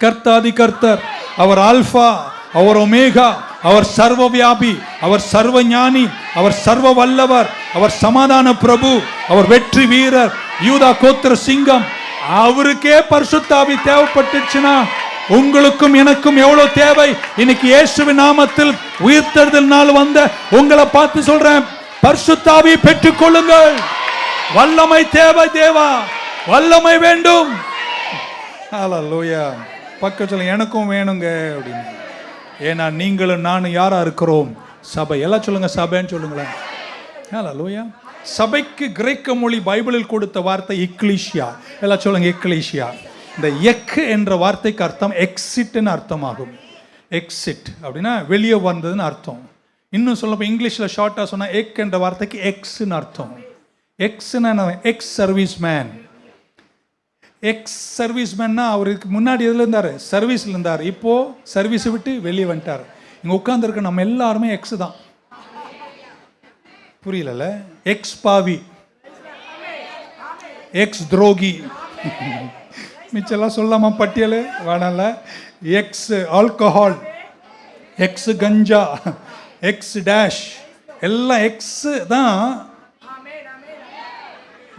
கர்த்தாதி கர்த்தர். அவர் ஆல்பா, அவர் ஒமேகா, அவர் சர்வ வியாபி, அவர் சர்வ ஞானி, அவர் சர்வ வல்லவர், அவர் சமாதான பிரபு, அவர் வெற்றி வீரர், யூதா கோத்திர சிங்கம். அவருக்கே பரிசுத்த ஆவி தேவைப்பட்டுச்சுன்னா உங்களுக்கும் எனக்கும் எவ்வளவு தேவை? இன்னைக்கு இயேசுவின் நாமத்தில் உயிர்த்தெழுதல் நாள் வந்த உங்களை பார்த்து சொல்றேன், பரிசுத்த ஆவியை பெற்றுக் கொள்ளுங்கள். வல்லமை தேவை தேவா, வல்லமை வேண்டும். ஹல்லேலூயா. பக்கத்துல எனக்கும் வேணுங்க அப்படின்னு. ஏன்னா நீங்களும் நானும் யாரா இருக்கிறோம்? சபை. எல்லாம் சொல்லுங்க, சபைன்னு சொல்லுங்களேன். ஹல்லேலூயா. சபைக்கு கிரேக்க மொழி பைபிளில் கொடுத்த வார்த்தை எக்லீசியா. எல்லாம் சொல்லுங்க, எக்லீசியா. இந்த எக் என்ற வார்த்தைக்கு அர்த்தம் எக்ஸிட்னு அர்த்தமாகும். எக்ஸிட் அப்படின்னா வெளியே வந்ததுன்னு அர்த்தம். இன்னும் சொல்லப்போ இங்கிலீஷில் ஷார்ட்டாக சொன்னால் எக் என்ற வார்த்தைக்கு எக்ஸ்ன்னு அர்த்தம். எக்ஸ்னா ex serviceman. Ex service மேன்னா அவருக்கு முன்னாடி எதில் இருந்தார்? சர்வீஸில் இருந்தார். இப்போது சர்வீஸை விட்டு வெளியே வந்துட்டார். இங்கே உட்காந்துருக்க நம்ம எல்லாருமே எக்ஸ் தான். புரியல? எக்ஸ் பாவி, எக்ஸ் துரோகி, மிச்செல்லாம் சொல்லாமா பட்டியல் வேணால. எக்ஸ் ஆல்கஹால், எக்ஸ் கஞ்சா, எக்ஸ் டேஷ், எல்லாம் எக்ஸ் தான்.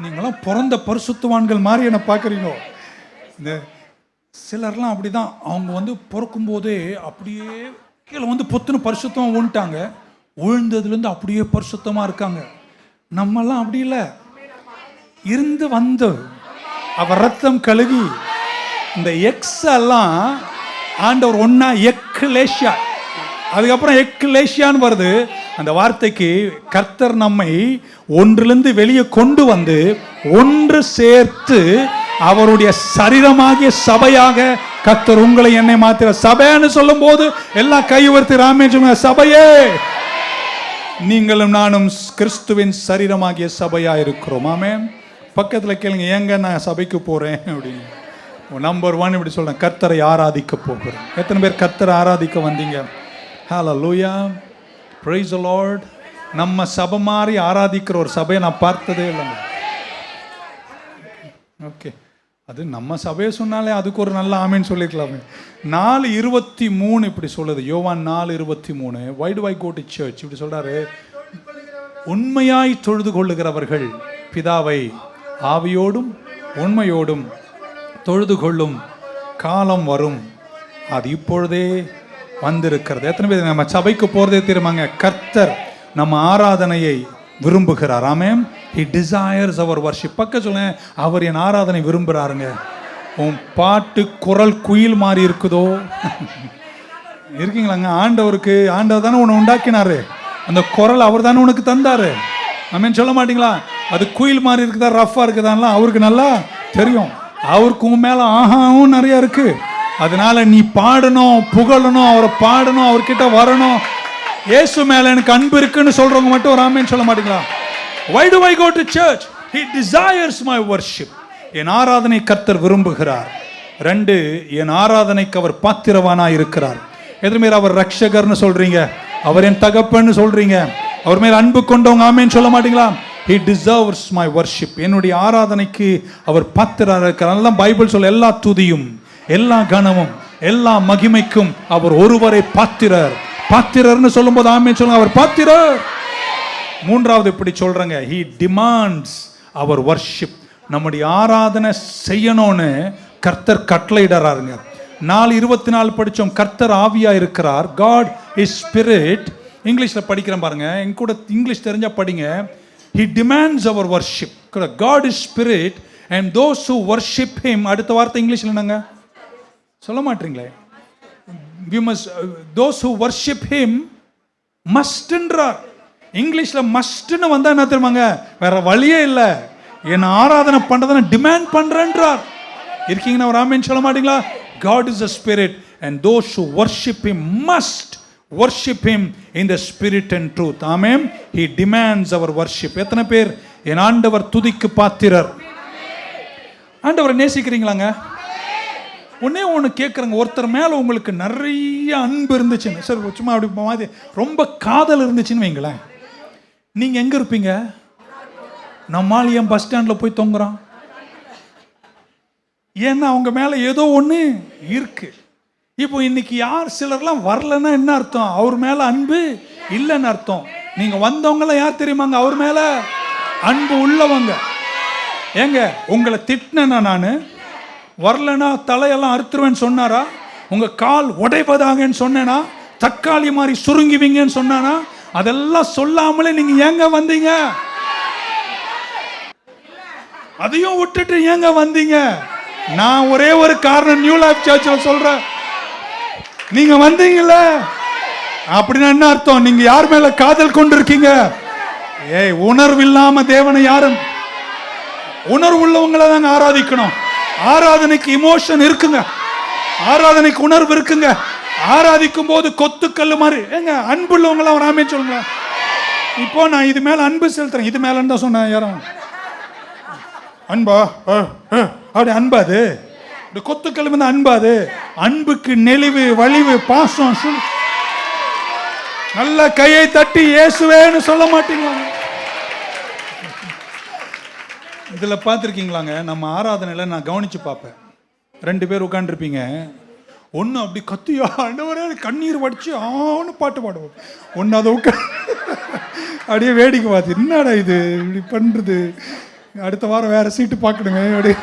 நீங்களாம் பிறந்த பரிசுத்தவான்கள் மாதிரி என்ன பார்க்குறீங்க. இந்த சிலர்லாம் அப்படி தான். அவங்க வந்து பிறக்கும் போதே அப்படியே கீழே வந்து பொத்துன்னு பரிசுத்தமாக விழுந்துட்டாங்க. விழுந்ததுலேருந்து அப்படியே பரிசுத்தமாக இருக்காங்க. நம்மெல்லாம் அப்படி இல்லை. இருந்து வந்து அவர் ரத்தம் கழுகி இந்த எக்ஸ் எல்லாம் ஆண்டவர் ஒன்னா எக்லேஷியா, அதுக்கப்புறம் எக்லேஷியான்னு வருது. அந்த வார்த்தைக்கு கர்த்தர் நம்மை ஒன்றிலிருந்து வெளியே கொண்டு வந்து ஒன்று சேர்த்து அவருடைய சரீரமாகிய சபையாக கர்த்தர் உங்களை என்னை மாத்திர. சபைன்னு சொல்லும் போது எல்லாம் கை உயர்த்தி ராமே சொல்லுங்க, சபையே. நீங்களும் நானும் கிறிஸ்துவின் சரீரமாகிய சபையா இருக்கிறோம். ஆமென். பக்கத்தில் கேளுங்க, ஏங்க நான் சபைக்கு போறேன் அப்படின்னு. நம்பர் 1 இப்படி சொல்றேன், கர்த்தரை ஆராதிக்க போகிறேன். எத்தனை பேர் கர்த்தரை ஆராதிக்க வந்தீங்க? ஹல்லேலூயா, பிரைஸ் தி லார்ட். நம்ம சபை மாதிரி ஆராதிக்கிற ஒரு சபையை நான் பார்த்ததே இல்லைங்க. ஓகே, அது நம்ம சபையை சொன்னாலே அதுக்கு ஒரு நல்ல ஆமேன்னு சொல்லிக்கலாமே. 4:23 இப்படி சொல்லுது. யோவான் 4:23, why do I go to church இப்படி சொல்றாரு. உண்மையாய் தொழுது கொள்ளுகிறவர்கள் பிதாவை ஆவியோடும் உண்மையோடும் தொழுது கொள்ளும் காலம் வரும், அது இப்பொழுதே வந்திருக்கிறது. எத்தனை பேர் நம்ம சபைக்கு போறதே தெரியுமாங்க? கர்த்தர் நம்ம ஆராதனையை விரும்புகிறார். ஆமென். He desires our worship. பக்க சொல்லுங்க, அவர் என் ஆராதனை விரும்புகிறாருங்க. உன் பாட்டு குரல் குயில் மாதிரி இருக்குதோ இருக்கீங்களாங்க? ஆண்டவர் தானே உன்னை உண்டாக்கினாரு. அந்த குரல் அவர் தானே உனக்கு தந்தாரு. ஆமென் சொல்ல மாட்டீங்களா? அது குயில் மாதிரி இருக்குதா, ரஃபா இருக்குதான்லாம் அவருக்கு நல்லா தெரியும். அவருக்கு உன் மேல ஆகாவும் நிறைய இருக்கு. அதனால நீ பாடணும், புகழணும், அவரை பாடணும், அவர்கிட்ட வரணும். இயேசு மேல எனக்கு அன்பு இருக்குன்னு சொல்றவங்க மட்டும் ஒரு ஆமென் சொல்ல மாட்டீங்களா? Why do I go to church? He desires my worship. என் ஆராதனை கர்த்தர் விரும்புகிறார். 2, என் ஆராதனைக்கு அவர் பாத்திரவானா இருக்கிறார். எதுமே அவர் ரட்சகர்னு சொல்றீங்க, அவர் என் தகப்பன்னு சொல்றீங்க, அவர் மேல் அன்பு கொண்டவங்க ஆமென் சொல்ல மாட்டீங்களா? He deserves my worship. என்னுடைய ஆராதனைக்கு அவர் பாத்திரராக இருக்கிறார். அதெல்லாம் பைபிள் சொல்ல, எல்லா துதியும் எல்லா கனமும் எல்லா மகிமைக்கும் அவர் ஒருவரை பாத்திரர். பாத்திரர்னு சொல்லும்போது ஆமென் சொல்லுங்க, அவர் பாத்திரர். 3வது இப்படி சொல்றாங்க, he demands our worship. நம்முடைய ஆராதனை செய்யணும்னு கர்த்தர் கட்டளையிடறாருங்க. 4:24 படிச்சோம், கர்த்தர் ஆவியா இருக்கிறார். God is spirit. இங்கிலீஷ்ல படிக்கிறேன் பாருங்க, என் கூட இங்கிலீஷ் தெரிஞ்சா படிங்க. He demands our worship. God is spirit and those who worship him. அடுத்த வார்த்தை இங்கிலீஷ்ல என்னங்க சொல்ல மாட்டீங்களே? We must, those who worship him must என்றார். இங்கிலீஷ்ல மஸ்ட்னு வந்தா என்ன தெரியுமாங்க? வேற வழியே இல்லை. என்ன ஆராதனை பண்றதுன்னு டிமாண்ட் பண்றேன்றார். இருக்கீங்கன்னா ஒரு ஆமென் சொல்ல மாட்டீங்களா? God is a spirit and those who worship him must worship him in the spirit and truth. Amen. He demands our worship. எத்தனை பேர் என் ஆண்டவர் துதிக்கு பாத்திரர்? ஆண்டவரை நேசிக்கிறீங்களாங்க? ஒன்னே ஒன்று கேட்குறேங்க, ஒருத்தர் மேலே உங்களுக்கு நிறைய அன்பு இருந்துச்சுன்னு, சார் சும்மா அப்படி மாதிரி ரொம்ப காதல் இருந்துச்சுன்னு வைங்களேன், நீங்கள் எங்கே இருப்பீங்க? நம்மால் ஏன் பஸ் ஸ்டாண்டில் போய் தொங்குறான்? ஏன்னா அவங்க மேலே ஏதோ ஒன்று இருக்கு. இப்போ இன்னைக்கு யார் சிலர்லாம் வரலன்னா என்ன அர்த்தம்? அவர் மேலே அன்பு இல்லைன்னு அர்த்தம். நீங்கள் வந்தவங்களாம் யார் தெரியுமாங்க? அவர் மேலே அன்பு உள்ளவங்க. ஏங்க உங்களை திட்டினேன்னா, நான் வரலன்னா தலையெல்லாம் அறுத்துருவேன்னு சொன்னாரா? உங்கள் கால் உடைப்பதாகன்னு சொன்னேனா? தக்காளி மாதிரி சுருங்குவீங்கன்னு சொன்னானா? அதெல்லாம் சொல்லாமலே நீங்க ஏங்க வந்தீங்க? அதையும் விட்டுட்டு ஏங்க வந்தீங்க? நான் ஒரே ஒரு காரணம் நியூ லைஃப் சர்ச்சில் சொல்றேன். நீங்க வந்தீங்கல்ல அப்படின்னா என்ன அர்த்தம்? நீங்க யார் மேல காதல் கொண்டு இருக்கீங்க? உணர்வு இல்லாம தேவனை யாரும், உணர்வு உள்ளவங்களை தாங்க ஆராதிக்கணும். ஆராதனைக்கு இமோஷன் இருக்குங்க, ஆராதனைக்கு உணர்வு இருக்குங்க. ஆராதிக்கும் போது கொத்துக்கல்லு மாதிரி ஏங்க அன்பு உள்ளவங்களா வராமே சொல்லுங்க. இப்போ நான் இது மேல அன்பு செலுத்துறேன், இது மேல தான் சொன்னேன். யாரும் அன்பா அப்படி அன்பாது கொத்துக்கள் வந்து அன்பாது. அன்புக்கு நெளிவு வலிவு பாசம். நல்ல கையை தட்டி இயேசுவேன்னு சொல்ல மாட்டீங்க. இதுல பார்த்துருக்கீங்களாங்க, நம்ம ஆராதனையில நான் கவனிச்சு பார்ப்பேன். 2 பேர் உட்காந்துருப்பீங்க. ஒன்று அப்படி கத்தியா ஆண்டவரே கண்ணீர் வடிச்சு ஆன்னு பாட்டு பாடுவோம். ஒன்று அதை அப்படியே வேடிக்கை பார்த்து என்னடா இது இப்படி பண்ணுறது, அடுத்த வாரம் வேற சீட்டு பார்க்கணுமே அப்படி.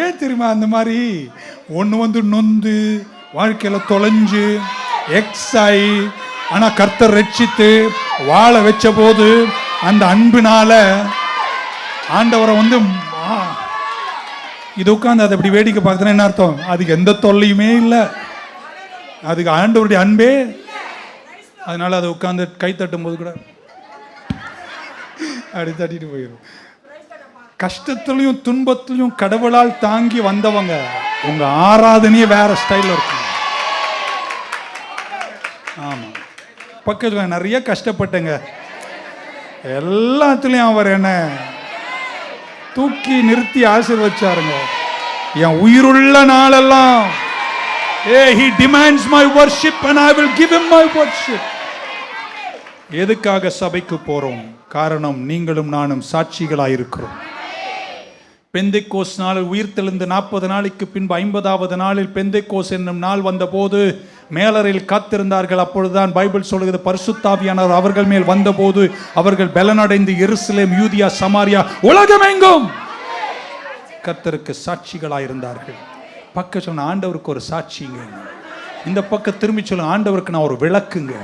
ஏன் தெரியுமா அந்த மாதிரி? ஒன்று வந்து நொந்து வாழ்க்கையில் தொலைஞ்சு எக்ஸாயி, ஆனால் கர்த்தர் ரட்சித்து வாழ வச்ச போது அந்த அன்பினால ஆண்டவரை வந்து இது உட்காந்து அதை அப்படி வேடிக்கை பார்க்குறேன்னா என்ன அர்த்தம்? அதுக்கு எந்த தொல்லையுமே இல்லை, அதுக்கு ஆண்டவருடைய அன்பே. அதனால அதை உட்காந்து கை தட்டும் போது கூட அப்படி தட்டிட்டு போயிடும். கஷ்டத்துலையும் துன்பத்திலையும் கடவுளால் தாங்கி வந்தவங்க உங்க ஆராதனையே வேற ஸ்டைல்ல இருக்கும். ஆமா, பக்கத்துல நிறைய கஷ்டப்பட்டேங்க. எல்லாத்துலயும் அவர் என்ன தூக்கி நிறுத்தி ஆசீர்வதிச்சாருங்க. என் உயிருள்ள நாளெல்லாம் he demands my worship and I will give him my worship. எதுக்காக சபைக்கு போறோம்? காரணம் நீங்களும் நானும் சாட்சிகளாயிருக்கிறோம். பெந்தைக்கோஸ் நாளில் உயிர்த்தெழுந்து 40 நாளைக்கு பின்பு 50வது நாளில் பெந்தைக்கோஸ் என்னும் நாள் வந்தபோது மேலறையில் காத்திருந்தார்கள். அப்பொழுதுதான் பைபிள் சொல்கிறது, பரிசுத்தாவியானவர் அவர்கள் மேல் வந்தபோது அவர்கள் பலனடைந்து எருசலேம், யூதியா, சமாரியா, உலகமெங்கும் கர்த்தருக்கு சாட்சிகளாயிருந்தார்கள். பக்கம் சொன்ன ஆண்டவருக்கு ஒரு சாட்சிங்க. இந்த பக்கம் திரும்பி சொல்ல, ஆண்டவருக்கு நான் ஒரு விளக்குங்க,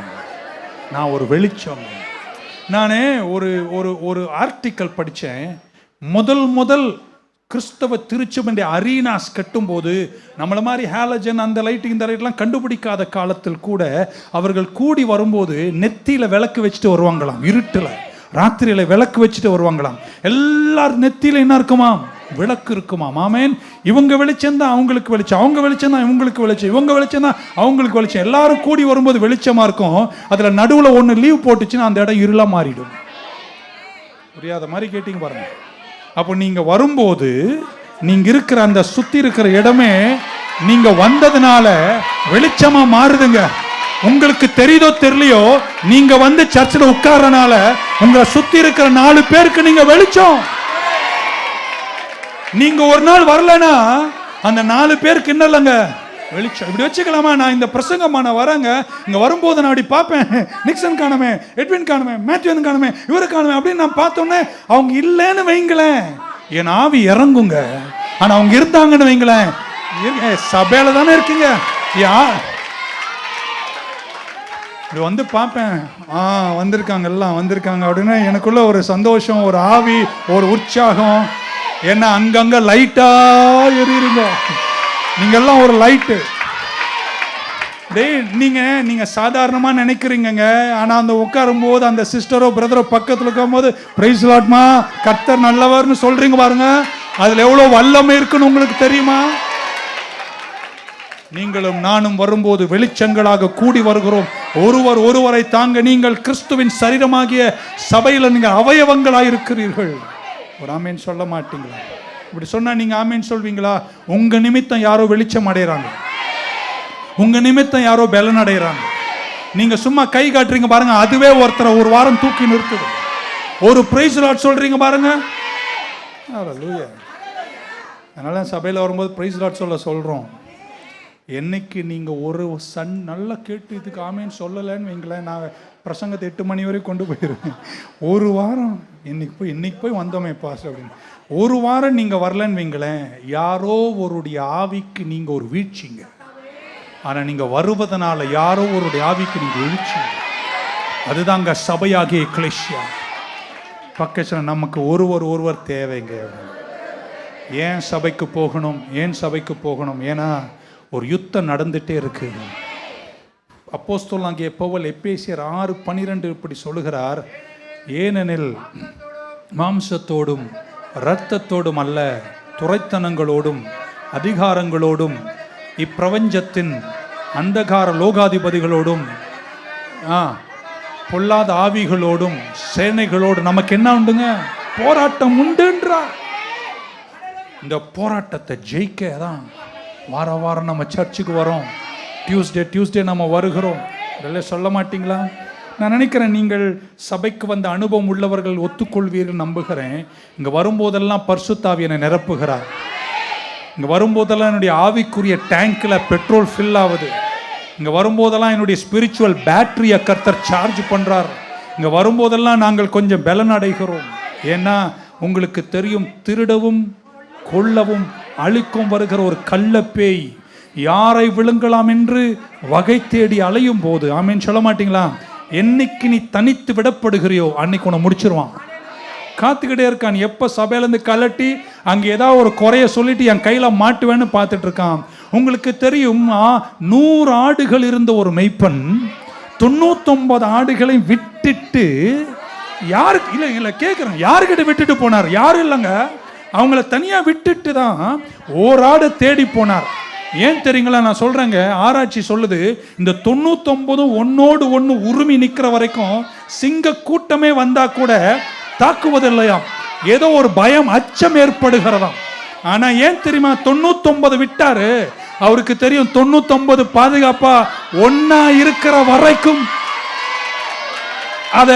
நான் ஒரு வெளிச்சம். நானே ஒரு ஆர்டிக்கல் படித்தேன். முதல் கிறிஸ்தவ திருச்சபை அரீனாஸ் கட்டும்போது நம்மள மாதிரி ஹாலஜன் அந்த லைட்டு இந்த லைட்லாம் கண்டுபிடிக்காத காலத்தில் கூட அவர்கள் கூடி வரும்போது நெத்தியில விளக்கு வச்சுட்டு வருவாங்களாம். இருட்டில் ராத்திரியில விளக்கு வச்சுட்டு வருவாங்களாம். எல்லாரும் நெத்தியில என்ன இருக்குமா? விளக்கு இருக்குமா. ஆமென். இவங்க வெளிச்சம் தான் அவங்களுக்கு வெளிச்சம், அவங்க வெளிச்சம் தான் இவங்களுக்கு வெளிச்சம், இவங்க வெளிச்சம் தான் அவங்களுக்கு வெளிச்சம். எல்லாரும் கூடி வரும்போது வெளிச்சமா இருக்கும். அதுல நடுவுல ஒன்று லீவ் போட்டுச்சுன்னா அந்த இடம் இருளா மாறிடும். புரியாத மாதிரி கேட்டீங்க பாருங்க. அப்போ நீங்க வரும்போது நீங்க இருக்கிற அந்த சுத்தி இருக்கிற இடமே நீங்க வந்ததுனால வெளிச்சமா மாறுதுங்க. உங்களுக்கு தெரியுதோ தெரியலையோ, நீங்க வந்து சர்ச்சில் உட்கார்றனால உங்களை சுத்தி இருக்கிற 4 பேருக்கு நீங்க வெளிச்சம். நீங்க ஒரு நாள் வரலனா அந்த 4 பேருக்கு என்ன இல்லைங்க வெளிச்சம். இப்படி வச்சுக்கலாமா? நான் இந்த பிரசங்கமா நான் வரேங்க, இங்க வரும்போது நான் அப்படி பார்ப்பேன், நிக்சன் காணுமே, எட்வின் காணுமே, மேத்யூன் காணுமே, இவரு காணுமே அப்படின்னு நான் பார்த்தோன்னே அவங்க இல்லைன்னு வைங்களேன், என் ஆவி இறங்குங்க. ஆனா அவங்க இருந்தாங்கன்னு வைங்களேன், சபையில தானே இருக்கீங்க, இப்படி வந்து பார்ப்பேன், வந்திருக்காங்க எல்லாம் வந்திருக்காங்க அப்படின்னு எனக்குள்ள ஒரு சந்தோஷம், ஒரு ஆவி, ஒரு உற்சாகம். ஏன்னா அங்கங்க லைட்டா எரியுங்க. நீங்க எல்லாம் ஒரு லைட்டு. நீங்க சாதாரணமா நினைக்கிறீங்க. ஆனா அந்த உட்காரும் போது அந்த சிஸ்டரோ பிரதரோ பக்கத்துல இருக்கும் போது பிரைஸ் லார்ட்மா, கர்த்தர் நல்லவர்னு சொல்றீங்க பாருங்க, அதுல எவ்வளவு வல்லமை இருக்குன்னு உங்களுக்கு தெரியுமா? நீங்களும் நானும் வரும்போது வெளிச்சங்களாக கூடி வருகிறோம். ஒருவரை தாங்க நீங்கள் கிறிஸ்துவின் சரீரமாகிய சபையில நீங்க அவயவங்களாயிருக்கிறீர்கள். ஒரு ஆமேன் சொல்ல மாட்டீங்களா? இப்படி சொன்னா நீங்க ஆமேன் சொல்வீங்களா? உங்க நிமித்தம் யாரோ வெளிச்சம் அடைகிறாங்க, உங்க நிமித்தம் யாரோ பலன் அடைகிறாங்க. நீங்க சும்மா கை காட்டுறீங்க பாருங்க, அதுவே ஒருத்தரை ஒரு வாரம் தூக்கி நிறுத்துது. ஒரு பிரைஸ் லார்ட் சொல்றீங்க பாருங்க. அதனால சபையில் வரும்போது பிரைஸ் லார்ட் சொல்றோம். என்னைக்கு நீங்க ஒரு நல்லா கேட்டு இதுக்கு ஆமேன்னு சொல்லலைன்னு வைங்களேன், நான் பிரசங்கத்தை 8 மணி வரைக்கும் கொண்டு போயிருவேன். ஒரு வாரம் இன்னைக்கு போய் வந்தோமே பாஸ் அப்படின்னு, ஒரு வாரம் நீங்க வரலன்னு வைங்களேன், யாரோ ஒருடைய ஆவிக்கு நீங்க ஒரு வீழ்ச்சிங்க. ஆனா நீங்க வருவதனால யாரோ ஒருடைய ஆவிக்கு நீங்க எழுச்சிங்க. அதுதாங்க சபையாகிய எக்லேசியா. பக்கத்தில் நமக்கு ஒருவர் தேவைங்க. ஏன் சபைக்கு போகணும்? ஏன்னா ஒரு யுத்தம் நடந்துட்டே இருக்கு. அப்போஸ்தலனாகிய பவுல் எபேசியர் 6:12 இப்படி சொல்லுகிறார், ஏனெனில் மாம்சத்தோடும் இரத்தத்தோடும் அல்ல, துரைத்தனங்களோடும் அதிகாரங்களோடும் இப்பிரபஞ்சத்தின் அந்தகார லோகாதிபதிகளோடும் பொல்லாத ஆவிகளோடும் சேனைகளோடு நமக்கு என்ன உண்டுங்க? போராட்டம் உண்டுன்றார். இந்த போராட்டத்தை ஜெயிக்க தான் வாரம் நம்ம சர்ச்சுக்கு வரோம். டியூஸ்டே நம்ம வருகிறோம். இதெல்லாம் சொல்ல மாட்டீங்களா? நான் நினைக்கிறேன் நீங்கள் சபைக்கு வந்த அனுபவம் உள்ளவர்கள் ஒத்துக்கொள்வீர்கள் நம்புகிறேன். இங்கே வரும்போதெல்லாம் பரிசுத்த ஆவி என்னை நிரப்புகிறார். இங்கே வரும்போதெல்லாம் என்னுடைய ஆவிக்குரிய டேங்கில் பெட்ரோல் ஃபில் ஆகுது. இங்கே வரும்போதெல்லாம் என்னுடைய ஸ்பிரிச்சுவல் பேட்டரியை கர்த்தர் சார்ஜ் பண்ணுறார். இங்கே வரும்போதெல்லாம் நாங்கள் கொஞ்சம் பலன் அடைகிறோம். ஏன்னா உங்களுக்கு தெரியும், திருடவும் கொல்லவும் அழிக்கும் வருகிற ஒரு கள்ள பேய் யாரை விழுங்கலாம் என்று வகை தேடி அலையும் போது, ஆமேன்னு சொல்ல மாட்டீங்களா? என்னைக்கு நீ தனித்து விடப்படுகிறியோ அன்னைக்கு உன்னை முடிச்சிருவான். காத்துக்கிட்டே இருக்கான். எப்போ சபையிலேருந்து கலட்டி அங்கே ஏதாவது ஒரு குறைய சொல்லிட்டு என் கையில் மாட்டுவேன்னு பார்த்துட்டு இருக்கான். உங்களுக்கு தெரியும், 100 ஆடுகள் இருந்த ஒரு மெய்ப்பன் 99 ஆடுகளை விட்டுட்டு யாருக்கு இல்லை கேட்குறேன், யாருக்கிட்ட விட்டுட்டு போனார்? யாரும் இல்லைங்க, அவங்கள தனியாக விட்டுட்டு தான் ஒரு ஆடு தேடி போனார். ஏன் தெரியுங்களா? நான் சொல்றேங்க, ஆராய்ச்சி சொல்லுது, இந்த 99 ஒன்னோடு ஒன்று உருமி நிற்கிற வரைக்கும் சிங்க கூட்டமே வந்தா கூட தாக்குவதில்லையாம். ஏதோ ஒரு பயம், அச்சம் ஏற்படுகிறதாம். ஆனா ஏன் தெரியுமா 99 விட்டாரு? அவருக்கு தெரியும் 99 பாதுகாப்பா ஒன்னா இருக்கிற வரைக்கும் அத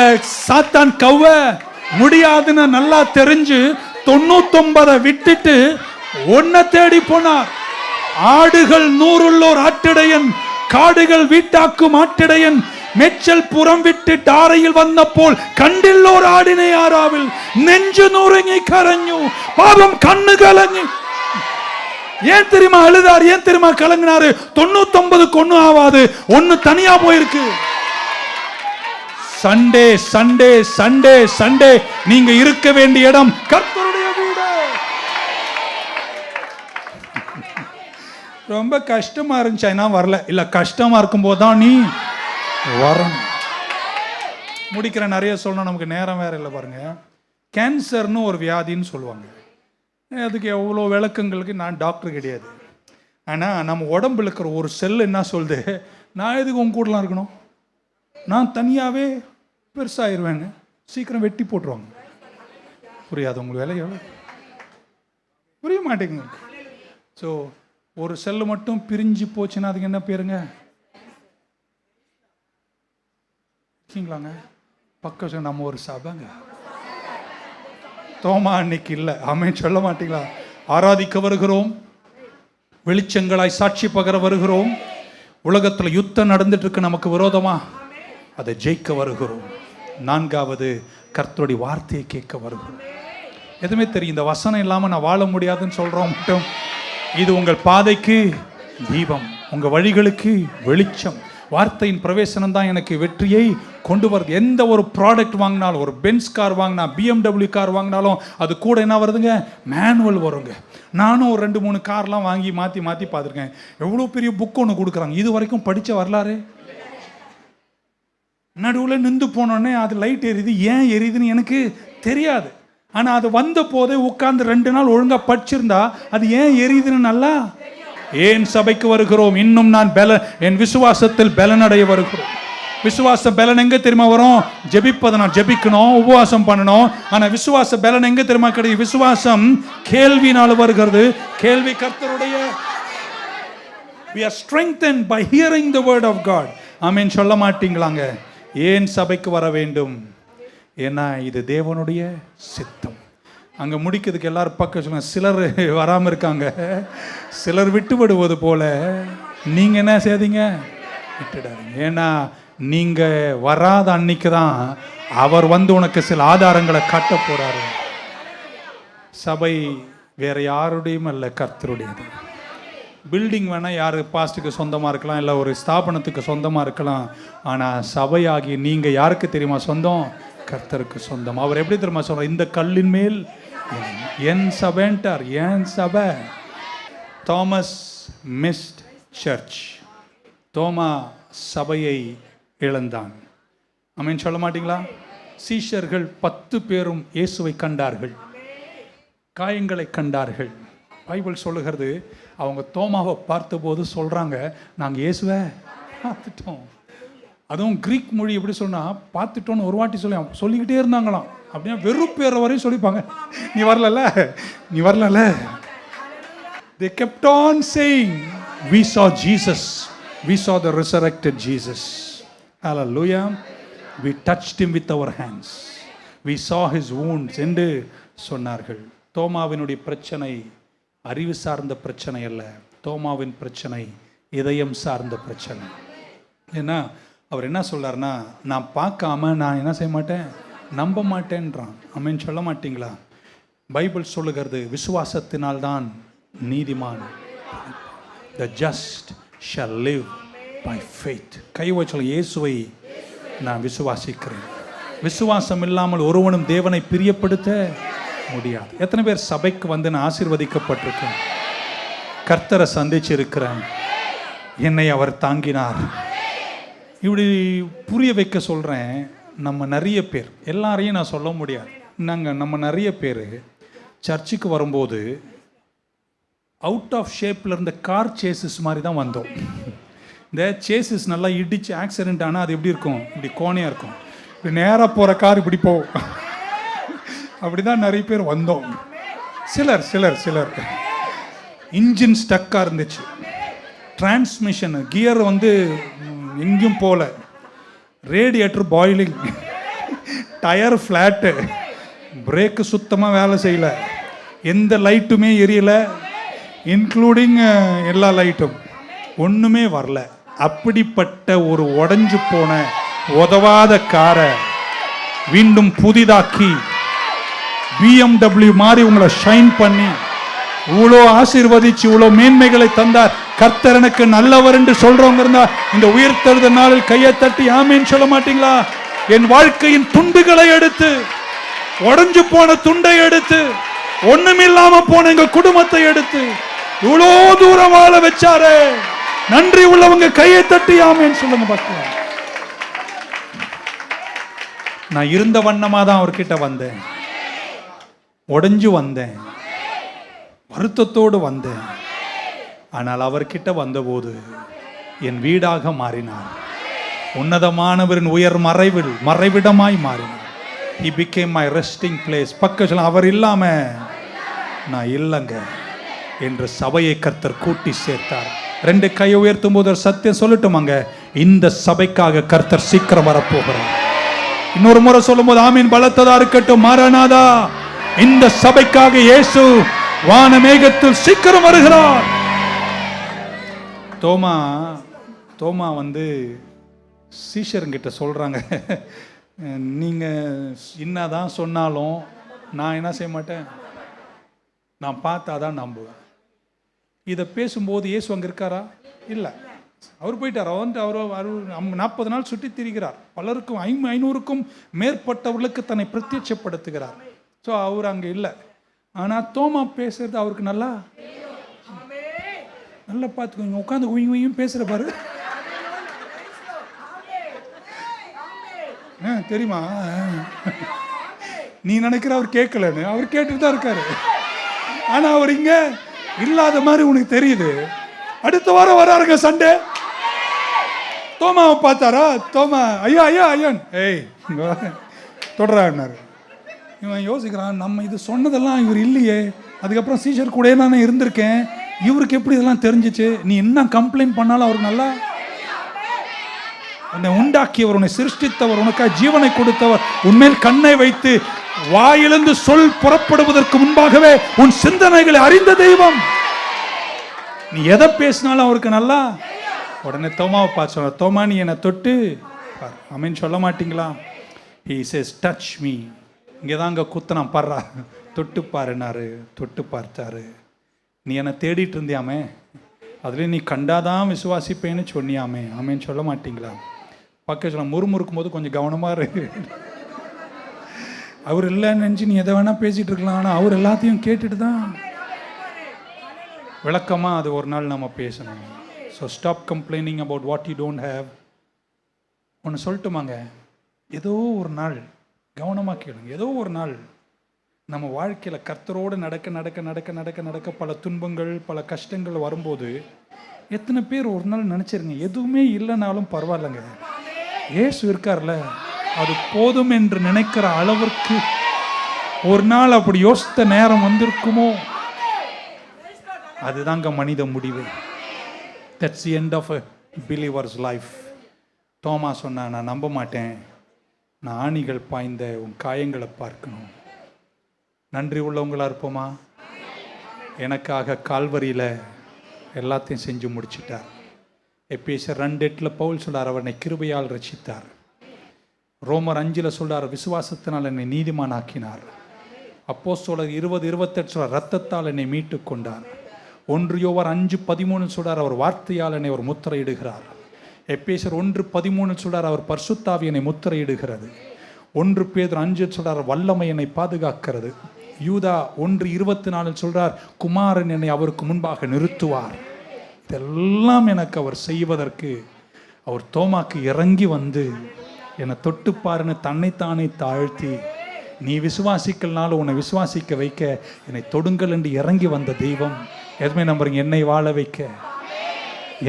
சாத்தான் கவ்வ முடியாதுன்னு நல்லா தெரிஞ்சு 99 விட்டுட்டு ஒன்ன தேடி போனார். ஆடுகள் 100 உள்ளோர் ஆட்டிடையன், காடுகள் வீட்டாக்கும் ஆட்டிடையன், மெச்சல் புறம் விட்டு டாரையில் வந்த போல் கண்டில்லோர் ஆடினை ஆறாவில் நெஞ்சு நூறங்கி கரஞ்சு பாவம் கண்ணு கலங்கி. ஏன் தெரியுமா அழுதார்? ஏன் தெரியுமா கலங்கினாரு? 99 ஒண்ணு ஆவாது, ஒன்னு தனியா போயிருக்கு. சண்டே சண்டே சண்டே சண்டே நீங்க இருக்க வேண்டிய இடம் கர்த்தருடைய வீடு. ரொம்ப கஷ்டமா இருந்துச்சா வரல, இல்ல கஷ்டமா இருக்கும் போதுதான் நீ வரணும். முடிக்கிற நிறைய சொல்லணும், நமக்கு நேரம் வேற இல்லை. பாருங்க, கேன்சர்னு ஒரு வியாதின்னு சொல்லுவாங்க. அதுக்கு எவ்வளோ விளக்கங்களுக்கு நான் டாக்டர் கிடையாது. ஆனால் நம்ம உடம்புல இருக்கிற ஒரு செல் என்ன சொல்லுது, நான் எதுக்கு உங்க கூடலாம் இருக்கணும், நான் தனியாகவே பெருசாகிடுவேன்னு சீக்கிரம் வெட்டி போட்டுருவாங்க. புரியாது உங்களுக்கு வேலை எவ்வளோ புரிய மாட்டேங்குது. ஸோ ஒரு செல்லு மட்டும் பிரிஞ்சு போச்சுன்னா அதுக்கு என்ன பேருங்க? இருக்கீங்களாங்க? பக்கம் நம்ம ஒரு சபைங்க. தோமா அன்னைக்கு இல்லை, ஆமென் சொல்ல மாட்டீங்களா? ஆராதிக்க வருகிறோம், வெளிச்சங்களாய் சாட்சி பகர வருகிறோம். உலகத்தில் யுத்தம் நடந்துட்டு இருக்கு நமக்கு விரோதமா, அதை ஜெயிக்க வருகிறோம். 4வது கர்த்தருடைய வார்த்தையை கேட்க வருகிறோம். எதுவுமே தெரியும், இந்த வசனம் இல்லாமல் நான் வாழ முடியாதுன்னு சொல்றோம் மட்டும். இது உங்கள் பாதைக்கு தீபம், உங்க வழிகளுக்கு வெளிச்சம். வார்த்தையின் பிரவேசனம் தான் எனக்கு வெற்றியை கொண்டு வருது. எந்த ஒரு ப்ராடக்ட் வாங்கினாலும், ஒரு பென்ஸ் கார் வாங்கினா, BMW கார் வாங்கினாலும் அது கூட என்ன வருதுங்க? மேனுவல் வருங்க. நானும் ஒரு 2-3 கார்லாம் வாங்கி மாற்றி மாற்றி பார்த்துருக்கேன். எவ்வளோ பெரிய புக் ஒன்று கொடுக்குறாங்க, இது வரைக்கும் படித்த வரலாறு. நடுவில் நின்று போனோடனே அது லைட் எரியுது, ஏன் எரியுதுன்னு எனக்கு தெரியாது. ஆனால் அது வந்த போதே உட்கார்ந்து 2 நாள் ஒழுங்காக படிச்சிருந்தா அது ஏன் எரியுதுன்னு நல்லா. ஏன் சபைக்கு வருகிறோம்? இன்னும் நான் என் விசுவாசத்தில் பலனடைய வருகிறோம். விசுவாச பலன் எங்க தெரியுமா வரும்? ஜெபிப்பதை நான் ஜெபிக்கணும், உபவாசம் பண்ணணும். ஆனா விசுவாச பலன் எங்க தெரியுமா கிடையாது? விசுவாசம் கேள்வினால வருகிறது. கேள்வி கர்த்தருடைய. We are strengthened by hearing the word of God. ஆமென் சொல்ல மாட்டீங்களாங்க? ஏன் சபைக்கு வர வேண்டும்? ஏன்னா இது தேவனுடைய சித்தம். அங்கே முடிக்கிறதுக்கு எல்லாரும் பக்கம் சொல்லுங்க. சிலர் வராமல் இருக்காங்க, சிலர் விட்டு விடுவது போல நீங்கள் என்ன செய்தீங்க? விட்டுடாதீங்க. ஏன்னா நீங்கள் வராத அன்னைக்கு தான் அவர் வந்து உனக்கு சில ஆதாரங்களை காட்ட போறாரு. சபை வேற யாருடையும் அல்ல, கர்த்தருடையது. பில்டிங் வேணால் யார் பாஸ்ட்டுக்கு சொந்தமாக இருக்கலாம், இல்லை ஒரு ஸ்தாபனத்துக்கு சொந்தமாக இருக்கலாம். ஆனால் சபையாகி நீங்கள் யாருக்கு தெரியுமா சொந்தம்? கர்த்தருக்கு சொந்தம். அவர் எப்படி தெரியுமா சொல்கிறார்? இந்த கல்லின் மேல் என் சபைன்ட்டார். என் சபை. Thomas mist search. தோமா சபையை இழந்தான். ஆமென் சொல்ல மாட்டீங்களா? சீஷர்கள் 10 பேரும் இயேசுவை கண்டார்கள், காயங்களை கண்டார்கள். பைபிள் சொல்லுகிறது, அவங்க தோமாவை பார்த்தபோது சொல்கிறாங்க, நாங்கள் இயேசுவை பார்த்துட்டோம். அதுவும் கிரீக் மொழி எப்படி சொன்னால் பார்த்துட்டோன்னு ஒரு வாட்டி சொல்லிக்கிட்டே இருந்தாங்களாம். அப்படின்னா வெறும் பேரை வரையும் சொல்லிப்பாங்க, நீ வரலல்ல. They kept on saying, we saw Jesus, we saw the resurrected Jesus. Hallelujah. We touched him with our hands, we saw his wounds என்று சொன்னார்கள். தோமாவினுடைய பிரச்சனை அறிவு சார்ந்த பிரச்சனை அல்ல. தோமாவின் பிரச்சனை இதயம் சார்ந்த பிரச்சனை. ஏன்னா அவர் என்ன சொல்றாருன்னா, நான் பார்க்காம நான் என்ன செய்ய மாட்டேன், நம்ப மாட்டேன்றான். ஆமென் சொல்ல மாட்டீங்களா? பைபிள் சொல்லுகிறது, விசுவாசத்தினால்தான் நீதிமான், the just shall live by faith. கை வச்சல, இயேசுவை நான் விசுவாசிக்கிறேன். விசுவாசம் இல்லாமல் ஒருவனும் தேவனை பிரியப்படுத்த முடியாது. எத்தனை பேர் சபைக்கு வந்து நான் ஆசீர்வதிக்கப்பட்டிருக்கேன், கர்த்தரை சந்திச்சிருக்கிறேன், என்னை அவர் தாங்கினார். இப்படி புரிய வைக்க சொல்கிறேன். நம்ம நிறைய பேர், எல்லாரையும் நான் சொல்ல முடியாது, நம்ம நிறைய பேர் சர்ச்சுக்கு வரும்போது அவுட் ஆஃப் ஷேப்பில் இருந்த கார் சேசஸ் மாதிரி தான் வந்தோம். இந்த சேசஸ் நல்லா இடிச்சு ஆக்சிடென்ட் ஆனால் அது எப்படி இருக்கும், இப்படி கோணையாக இருக்கும். இப்படி நேராக போகிற கார் இப்படி போகும். அப்படி தான் நிறைய பேர் வந்தோம். சிலர் இன்ஜின் ஸ்டக்காக இருந்துச்சு, டிரான்ஸ்மிஷன் கியர் வந்து எங்கேயும் போகல, radiator boiling, tyre flat, brake சுத்தமாக வேலை செய்யலை, எந்த லைட்டுமே எரியலை, இன்க்ளூடிங் எல்லா லைட்டும் ஒன்றுமே வரல. அப்படிப்பட்ட ஒரு உடைஞ்சு போன உதவாத காரை மீண்டும் புதிதாக்கி BMW மாதிரி உங்களை ஷைன் பண்ணி இவ்வளோ ஆசீர்வதிச்சு இவ்வளோ மேன்மைகளை தந்தார். கர்த்தர் எனக்கு நல்லவர் என்று சொல்றவங்க இருந்தா இந்த உயிர்த்தெழுந்த நாளில் கையை தட்டி ஆமேன்னு சொல்ல மாட்டீங்களா? என் வாழ்க்கையின் துண்டுகளை எடுத்து, உடைஞ்சு போன துண்டை எடுத்து, ஒண்ணுமில்லாம போன எங்க குடும்பத்தை எடுத்து இவ்வளோ தூரம் வாழ வச்சாரே, நன்றி உள்ளவங்க கையை தட்டி ஆமேன்னு சொல்லுங்க பார்க்கலாம். நான் இருந்த வண்ணமா தான் அவர்கிட்ட வந்தேன், உடைஞ்சு வந்தேன், வருத்தத்தோடு வந்தேன். ஆனால் அவர்கிட்ட வந்தபோது என் வீடாக மாறினார். உன்னதமானவரின் உயர் மறைவிடமாய் மாறினார். He became my resting place. பக்கத்தில் அவர் இல்லாம நான் இல்லைங்க என்று சபையை கர்த்தர் கூட்டி சேர்த்தார். 2 கையை உயர்த்தும் போது சத்தியம் சொல்லட்டுமாங்க, இந்த சபைக்காக கர்த்தர் சீக்கிரம் வரப்போகிறார். இன்னொரு முறை சொல்லும் போது ஆமீன் பலத்ததா இருக்கட்டும். மாரநாதா, இந்த சபைக்காக இயேசு வானமேகத்தில் சீக்கிரம் வருகிறார். தோமா வந்து சீஷருங்கிட்ட சொல்றாங்க, நீங்க என்னதான் சொன்னாலும் நான் என்ன செய்ய மாட்டேன், நான் பார்த்தாதான் நம்புவேன். இதை பேசும்போது இயேசு அங்கே இருக்காரா? இல்லை, அவர் போயிட்டார். அவர் 40 நாள் சுற்றி திரிகிறார். பலருக்கும் 500க்கும் மேற்பட்டவர்களுக்கு தன்னை பிரத்யட்சப்படுத்துகிறார். ஸோ அவர் அங்கே இல்லை. ஆனால் தோமா பேசுறது அவருக்கு நல்லா பார்த்துக்கோங்க. உட்காந்து உயியும் பேசுகிற பாரு, தெரியுமா? நீ நினைக்கிற அவர் கேட்கலன்னு, அவர் கேட்டுட்டு தான் இருக்காரு. ஆனால் அவர் இங்கே இல்லாத மாதிரி உனக்கு தெரியுது. அடுத்த வாரம் வராருங்க சண்டே. தோமாவை பார்த்தாரா? தோமா ஐயன் ஏய் தொடரான்னாரு. இவன் யோசிக்கிறான், நம்ம இது சொன்னதெல்லாம் இவர் இல்லையே, அதுக்கப்புறம் சீஷர் கூட நான் இருந்திருக்கேன், இவருக்கு எப்படி இதெல்லாம் தெரிஞ்சிச்சு? நீ என்ன கம்ப்ளைண்ட் பண்ணாலும் அவருக்கு நல்லா, உன்னை உண்டாக்கியவர், உன்னை சிருஷ்டித்தவர், உனக்காக ஜீவனை கொடுத்தவர், உன்மேல் கண்ணை வைத்து வாயிலிருந்து சொல் புறப்படுவதற்கு முன்பாகவே உன் சிந்தனைகளை அறிந்த தெய்வம். நீ எதை பேசினாலும் அவருக்கு நல்லா. உடனே தோமாவை பார்த்து சொன்னார், தோமா நீ என்னை தொட்டு பார். ஆமென் சொல்ல மாட்டீங்களா? He says touch me. இங்கே தான் அங்கே குத்தனான் பாடுறா, தொட்டு பாருனாரு. தொட்டு பார்த்தாரு. நீ என்னை தேடிட்டு இருந்தியாமே, அதுலேயும் நீ கண்டாதான் விசுவாசிப்பேன்னு சொன்னியாமே, ஆமேன்னு சொல்ல மாட்டீங்களா? பக்கத்தில் முறுமுறுக்கும் போது கொஞ்சம் கவனமாக இருக்கு. அவர் இல்லைன்னு நினச்சி நீ எதை வேணால் பேசிகிட்டு இருக்கலாம், ஆனால் அவர் எல்லாத்தையும் கேட்டுட்டு தான் விளக்கமாக அது ஒரு நாள் நம்ம பேசணும். So stop complaining about what you don't have. ஒன்று சொல்லட்டுமாங்க, ஏதோ ஒரு நாள் கவனமாக கேளுங்க, ஏதோ ஒரு நாள் நம்ம வாழ்க்கையில் கர்த்தரோடு நடக்க நடக்க நடக்க நடக்க நடக்க பல துன்பங்கள் பல கஷ்டங்கள் வரும்போது எத்தனை பேர் ஒரு நாள் நினச்சிருங்க, எதுவுமே இல்லைனாலும் பரவாயில்லைங்க, இயேசு இருக்கார்ல அது போதும் என்று நினைக்கிற அளவிற்கு ஒரு நாள் அப்படி யோசித்த நேரம் வந்திருக்குமோ? அதுதாங்க மனித முடிவு. That's the end of a believer's life. தோமா சொன்னா, நான் நம்ப மாட்டேன், நான் ஆணிகள் பாய்ந்த உன் காயங்களை பார்க்கணும். நன்றி உள்ளவங்களா இருப்போமா? எனக்காக கால்வரியில் எல்லாத்தையும் செஞ்சு முடிச்சிட்டார். எபேசியர் 2:8 பவுல் சொல்றார், அவனை கிருபையால் ரட்சித்தார். ரோமர் 5 சொல்றார், விசுவாசத்தினால் என்னை நீதிமான் ஆக்கினார். அப்போஸ்தலர் 20:28 சொல்றார், ரத்தத்தால் என்னை மீட்டு கொண்டார். 1 யோவார் 5:13 சொல்றார், அவர் வார்த்தையால் என்னை ஒரு முத்திரையிடுகிறார். எபேசியர் 1:13 சொல்றார், அவர் பரிசுத்தாவி என்னை முத்திரையிடுகிறது. 1 பேதுரு 5 சொல்றார், வல்லமை என்னை பாதுகாக்கிறது. யூதா 1:24 சொல்றார், குமாரன் என்னை அவருக்கு முன்பாக நிறுத்துவார். இதெல்லாம் எனக்கு அவர் செய்வதற்கு அவர் தோமாக்கு இறங்கி வந்து என்னை தொட்டுப்பாருன்னு தன்னைத்தானே தாழ்த்தி, நீ விசுவாசிக்கலனாலும் உன்னை விசுவாசிக்க வைக்க என்னை தொடுங்கள் என்று இறங்கி வந்த தெய்வம். எதுவுமே நம்புறீங்க? என்னை வாழ வைக்க,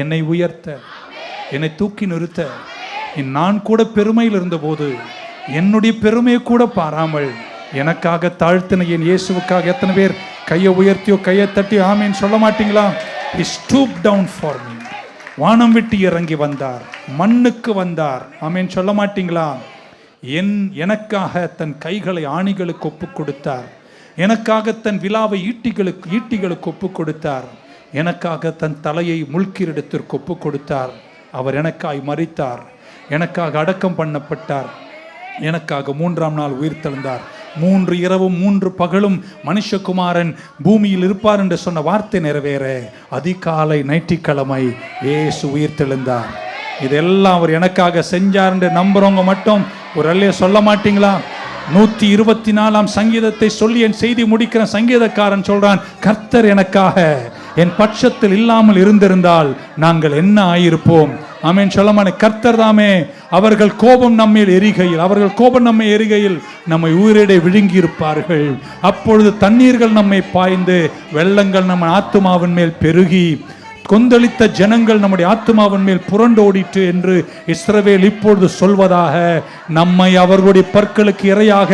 என்னை உயர்த்த, என்னை தூக்கி நிறுத்த. நான் கூட பெருமையில் இருந்தபோது என்னுடைய பெருமையை கூட பாராமல் எனக்காக தாழ்த்தின என் இயேசுவுக்காக எத்தனை பேர் கையை உயர்த்தியோ கையை தட்டி ஆமேன்னு சொல்ல மாட்டீங்களா? He stooped down for me. வானம் விட்டு இறங்கி வந்தார், மண்ணுக்கு வந்தார். ஆமேன் சொல்ல மாட்டீங்களா? எனக்காக தன் கைகளை ஆணிகளுக்கு ஒப்பு கொடுத்தார். எனக்காக தன் விலாவை ஈட்டிகளுக்கு ஒப்பு கொடுத்தார். எனக்காக தன் தலையை முள்கிரீடத்திற்கு ஒப்பு கொடுத்தார். அவர் எனக்காய் மரித்தார், எனக்காக அடக்கம் பண்ணப்பட்டார், எனக்காக 3ஆம் நாள் உயிர்த்தெழுந்தார். 3 இரவும் 3 பகலும் மனுஷகுமாரன் பூமியில் இருப்பார் என்று சொன்ன வார்த்தை நிறைவேற அதிகாலை ஞாயிற்றுக்கிழமை இயேசு உயிர்த்தெழுந்தார். இதெல்லாம் அவர் எனக்காக செஞ்சார் என்று நம்புறவங்க மட்டும் ஒரு அல்லைய சொல்ல மாட்டீங்களா? 124ஆம் சங்கீதத்தை சொல்லி என் செய்தி முடிக்கிற சங்கீதக்காரன் சொல்றான், கர்த்தர் எனக்காக என் பட்சத்தில் இல்லாமல் இருந்திருந்தால் நாங்கள் என்ன ஆயிருப்போம்? ஆமேன் சொல்லமான கர்த்தர் தாமே. அவர்கள் கோபம் நம்மை எரிகையில் நம்மை உயிரிடை விழுங்கி இருப்பார்கள். அப்பொழுது தண்ணீர்கள் நம்மை பாய்ந்து வெள்ளங்கள் நம்ம ஆத்துமாவின் மேல் பெருகி கொந்தளித்த ஜனங்கள் நம்முடைய ஆத்துமாவின் மேல் புரண்டோடிட்டு என்று இஸ்ரவேல் இப்பொழுது சொல்வதாக நம்மை அவர்களுடைய பற்களுக்கு இரையாக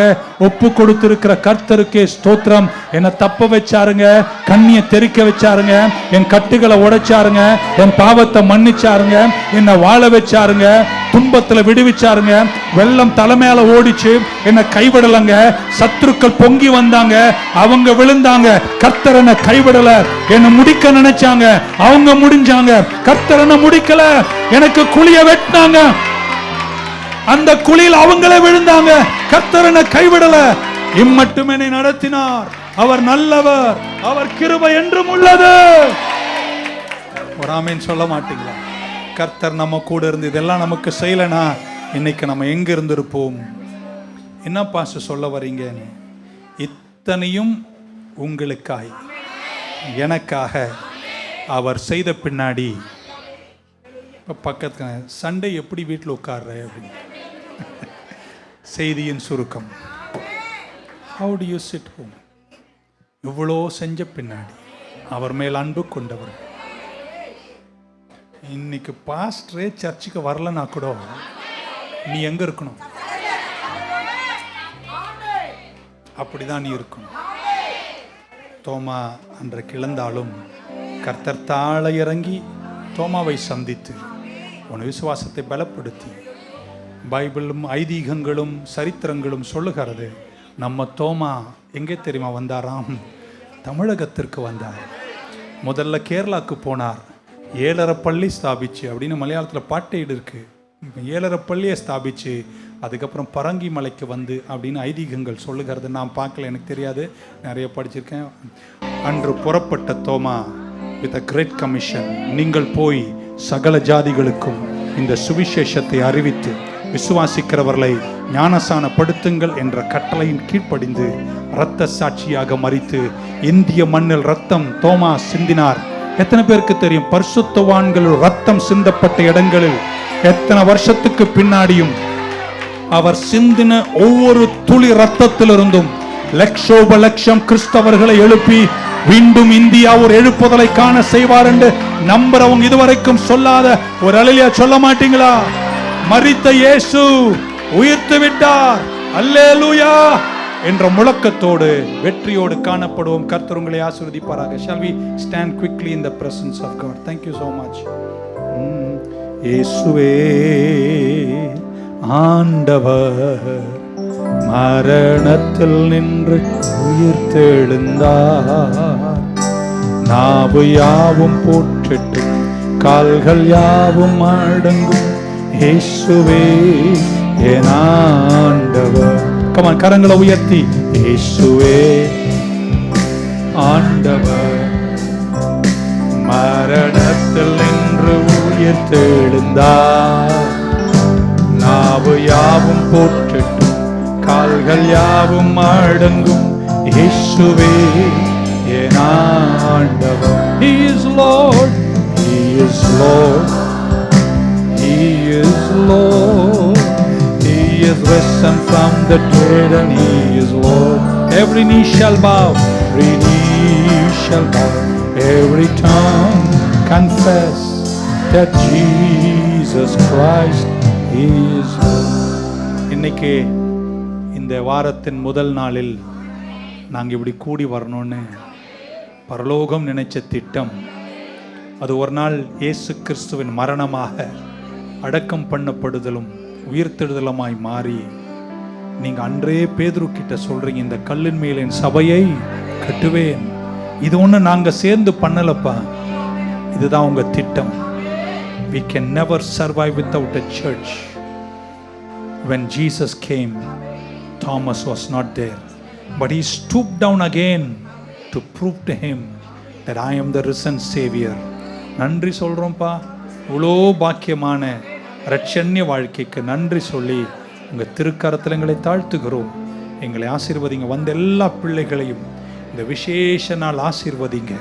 ஒப்பு கொடுத்திருக்கிற கர்த்தருக்கே ஸ்தோத்திரம். என்னை தப்ப வச்சாருங்க, கண்ணியை தெறிக்க வச்சாருங்க, என் கட்டுகளை உடைச்சாருங்க, என் பாவத்தை மன்னிச்சாருங்க, என்னை வாழ வச்சாருங்க, துன்பத்துல விடுவிச்சாருங்க. வெள்ளம் தலைமையால ஓடிச்சு, என்னை கைவிடலங்க. சத்துருக்கள் பொங்கி வந்தாங்க, அவங்க விழுந்தாங்க. கர்த்தர் என்னை கைவிடல. என்னை முடிக்க நினைச்சாங்க, அவங்க முடிஞ்சாங்க. கர்த்தர் என்னை முடிக்கல. எனக்கு குழிய வெட்டினாங்க, அந்த குழியில் அவங்களே விழுந்தாங்க. கர்த்தர் என்னை கைவிடல. இம்மட்டும் என்னை நடத்தினார். அவர் நல்லவர், அவர் கிருபை என்றும் உள்ளது. ஒரு ஆமேன் சொல்ல மாட்டீங்களா? கர்த்தர் நம்ம கூட இருந்து இதெல்லாம் நமக்கு செய்யலனா இன்னைக்கு நம்ம எங்க இருந்திருப்போம்? என்ன பாஸ்டர் சொல்ல வரீங்க? இத்தனையும் உங்களுக்காய் எனக்காக அவர் செய்த பின்னாடி இப்போ பக்கத்துல சண்டே எப்படி வீட்டில் உட்கார்ற அப்படின்னு செய்தியின் சுருக்கம். How to you sit home? இவ்வளோ செஞ்ச பின்னாடி அவர் மேல் அன்பு கொண்டவர். இன்னைக்கு பாஸ்டரே சர்ச்சுக்கு வரலன்னா கூட நீ எங்க இருக்கணும்? அப்படிதான் நீ இருக்கணும். தோமா அன்றைக்கு இழந்தாலும் கர்த்தர் தாழ இறங்கி தோமாவை சந்தித்து உன் விசுவாசத்தை பலப்படுத்தி, பைபிளும் ஐதீகங்களும் சரித்திரங்களும் சொல்லுகிறது, நம்ம தோமா எங்கே தெரியுமா வந்தாராம்? தமிழகத்திற்கு வந்தார். முதல்ல கேரளாவுக்கு போனார். 7.5 பள்ளி ஸ்தாபிச்சு அப்படின்னு மலையாளத்தில் பாட்டேடு இருக்கு. 7.5 பள்ளியை ஸ்தாபிச்சு அதுக்கப்புறம் பரங்கி மலைக்கு வந்து அப்படின்னு ஐதீகங்கள் சொல்லுகிறது. நான் பார்க்கல, எனக்கு தெரியாது, நிறைய படிச்சிருக்கேன். அன்று புறப்பட்ட தோமா with a great commission. நீங்கள் போய் சகல ஜாதிகளுக்கும் இந்த சுவிசேஷத்தை அறிவித்து விசுவாசிக்கிறவர்களை ஞானசானப்படுத்துங்கள் என்ற கட்டளையின் கீழ்ப்படிந்து இரத்த சாட்சியாக மரித்து இந்திய மண்ணில் ரத்தம் தோமா சிந்தினார். எத்தனை பேருக்கு தெரியும்? பரிசுத்தவான்கள் ரத்தம் சிந்தப்பட்ட இடங்களில் எத்தனை வருஷத்துக்கு பின்னாடியும் அவர் சிந்தின ஒவ்வொரு துளி ரத்தத்திலிருந்தும் லட்சோப லட்சம் கிறிஸ்தவர்களை எழுப்பி மீண்டும் இந்தியா ஒரு எழுப்புதலை காண செய்வார் என்று நம்புறவங்க இதுவரைக்கும் சொல்லாத ஒரு அல்லேலூயா சொல்ல மாட்டீங்களா? மரித்த இயேசு உயிர்த்து விட்டார், அல்லேலூயா என்ற முழக்கத்தோடு வெற்றியோடு காணப்படுவோம். கர்த்தர் உங்களை ஆசீர்வதிப்பாராக. Shall we stand quickly in the presence of God? Thank you so much. இயேசுவே ஆண்டவர் மரணத்தில் நின்று உயிர்த்தெழுந்தார். நாவு யாவும் போற்றட்டும், கால்கள் யாவும் அடங்கும், இயேசுவே என் ஆண்டவர். கமான், கரங்களை உயர்த்தி இயேசுவே ஆண்டவர் மரணத்தில் நின்று உயிர்த்தெழுந்தார். நாவு யாவும் போற்றட்டும், கால்கள் யாவும் அடங்கும், இயேசுவே என் ஆண்டவர். He is Lord, He is Lord, He is Lord. He is risen from the dead and He is Lord. Every knee shall bow, every knee shall bow, every tongue confess that Jesus Christ is Lord. இன்னைக்கு இந்த வாரத்தின் முதல் நாளில் நாங்கள் இப்படி கூடி வரணும்னு பரலோகம் நினைச்ச திட்டம், அது ஒரு நாள் இயேசு கிறிஸ்துவின் மரணமாக அடக்கம் பண்ணப்படுதலும் உயிர்த்தெழுதலுமாய் மாறி நீங்க அன்றே பேதுரு கிட்ட சொல்றீங்க, இந்த கல்லின் மேல் என் சபையை கட்டுவேன். இது ஒண்ணு நாங்க சேர்ந்து பண்ணலப்பா, இதுதான் உங்க திட்டம். We can never survive without a church. When Jesus came, Thomas was not there, but he stooped down again to prove to him that I am the risen Savior. நன்றி சொல்றோம்ப்பா, இவ்வளோ பாக்கியமான இரட்சண்ய வாழ்க்கைக்கு நன்றி சொல்லி உங்க திருக்கரத்தில் எங்களை தாழ்த்துகிறோம். எங்களை ஆசீர்வதிங்க. வந்த எல்லா பிள்ளைகளையும் இந்த விசேஷ நாள் ஆசீர்வதிங்க.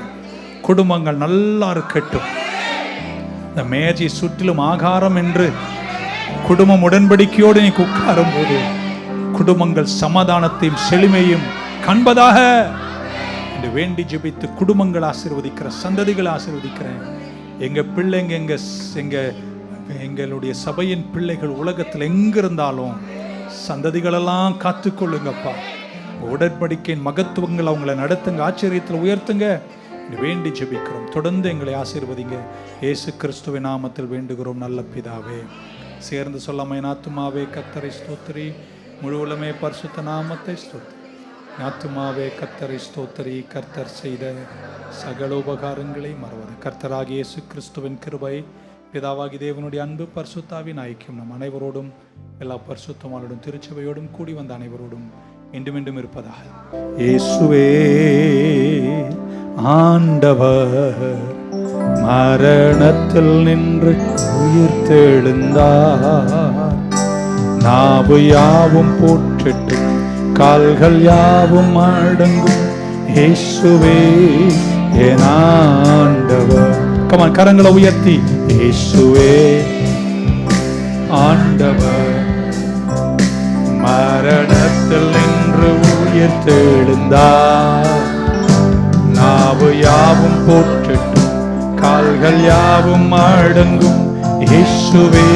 குடும்பங்கள் நல்லா இருக்கட்டும். இந்த மேஜை சுற்றிலும் ஆகாரம் என்று குடும்பம் உடன்படிக்கையோடு நீ உட்காரும் போது குடும்பங்கள் சமாதானத்தையும் செழுமையும் காண்பதாக என்று வேண்டி ஜெபித்து குடும்பங்கள் ஆசீர்வதிக்கிற, சந்ததிகள் ஆசீர்வதிக்கிறேன். எங்க பிள்ளைங்க எங்களுடைய சபையின் பிள்ளைகள் உலகத்தில் எங்கிருந்தாலும் சந்ததிகளெல்லாம் காத்துக்கொள்ளுங்கப்பா. உடன்படிக்கையின் மகத்துவங்கள் அவங்களை நடத்துங்க, ஆச்சரியத்தில் உயர்த்துங்க வேண்டி ஜெபிக்கிறோம். தொடர்ந்து எங்களை ஆசீர்வதிங்க. இயேசு கிறிஸ்துவின் நாமத்தில் வேண்டுகிறோம் நல்ல பிதாவே. சேர்ந்து சொல்லாம என் ஆத்துமாவே கர்த்தரை ஸ்தோத்திரி, முழு உலகமே பரிசுத்த நாமத்தை ஸ்தோத்திரி. ஆத்துமாவே கர்த்தரை ஸ்தோத்திரி, கர்த்தர் செய்த சகல உபகாரங்களை மறவாது. கர்த்தராகிய இயேசு கிறிஸ்துவின் கிருபை, பிதாவாகி தேவனுடைய அன்பு, பரிசுத்தாவின் ஐக்கியம் நம் அனைவரோடும் எல்லா பரிசுத்தமானோடும் திருச்சபையோடும் கூடி வந்த அனைவரோடும் இன்றும் இன்றும் இருப்பதாக. இயேசுவே ஆண்டவர் மரணத்தில் நின்று உயிர்த்தெழுந்தார். நாவு யாவும் போற்றட்டும், கால்கள் யாவும் அடங்கும், இயேசுவே என் ஆண்டவர். கமான், கரங்களை உயர்த்தி இயேசுவே ஆண்டவர் மரணத்தில் நின்று உயிர்த்தெழுந்தார். நாவு யாவும் போற்றட்டும், கால்கள் யாவும் அடங்கும், இயேசுவே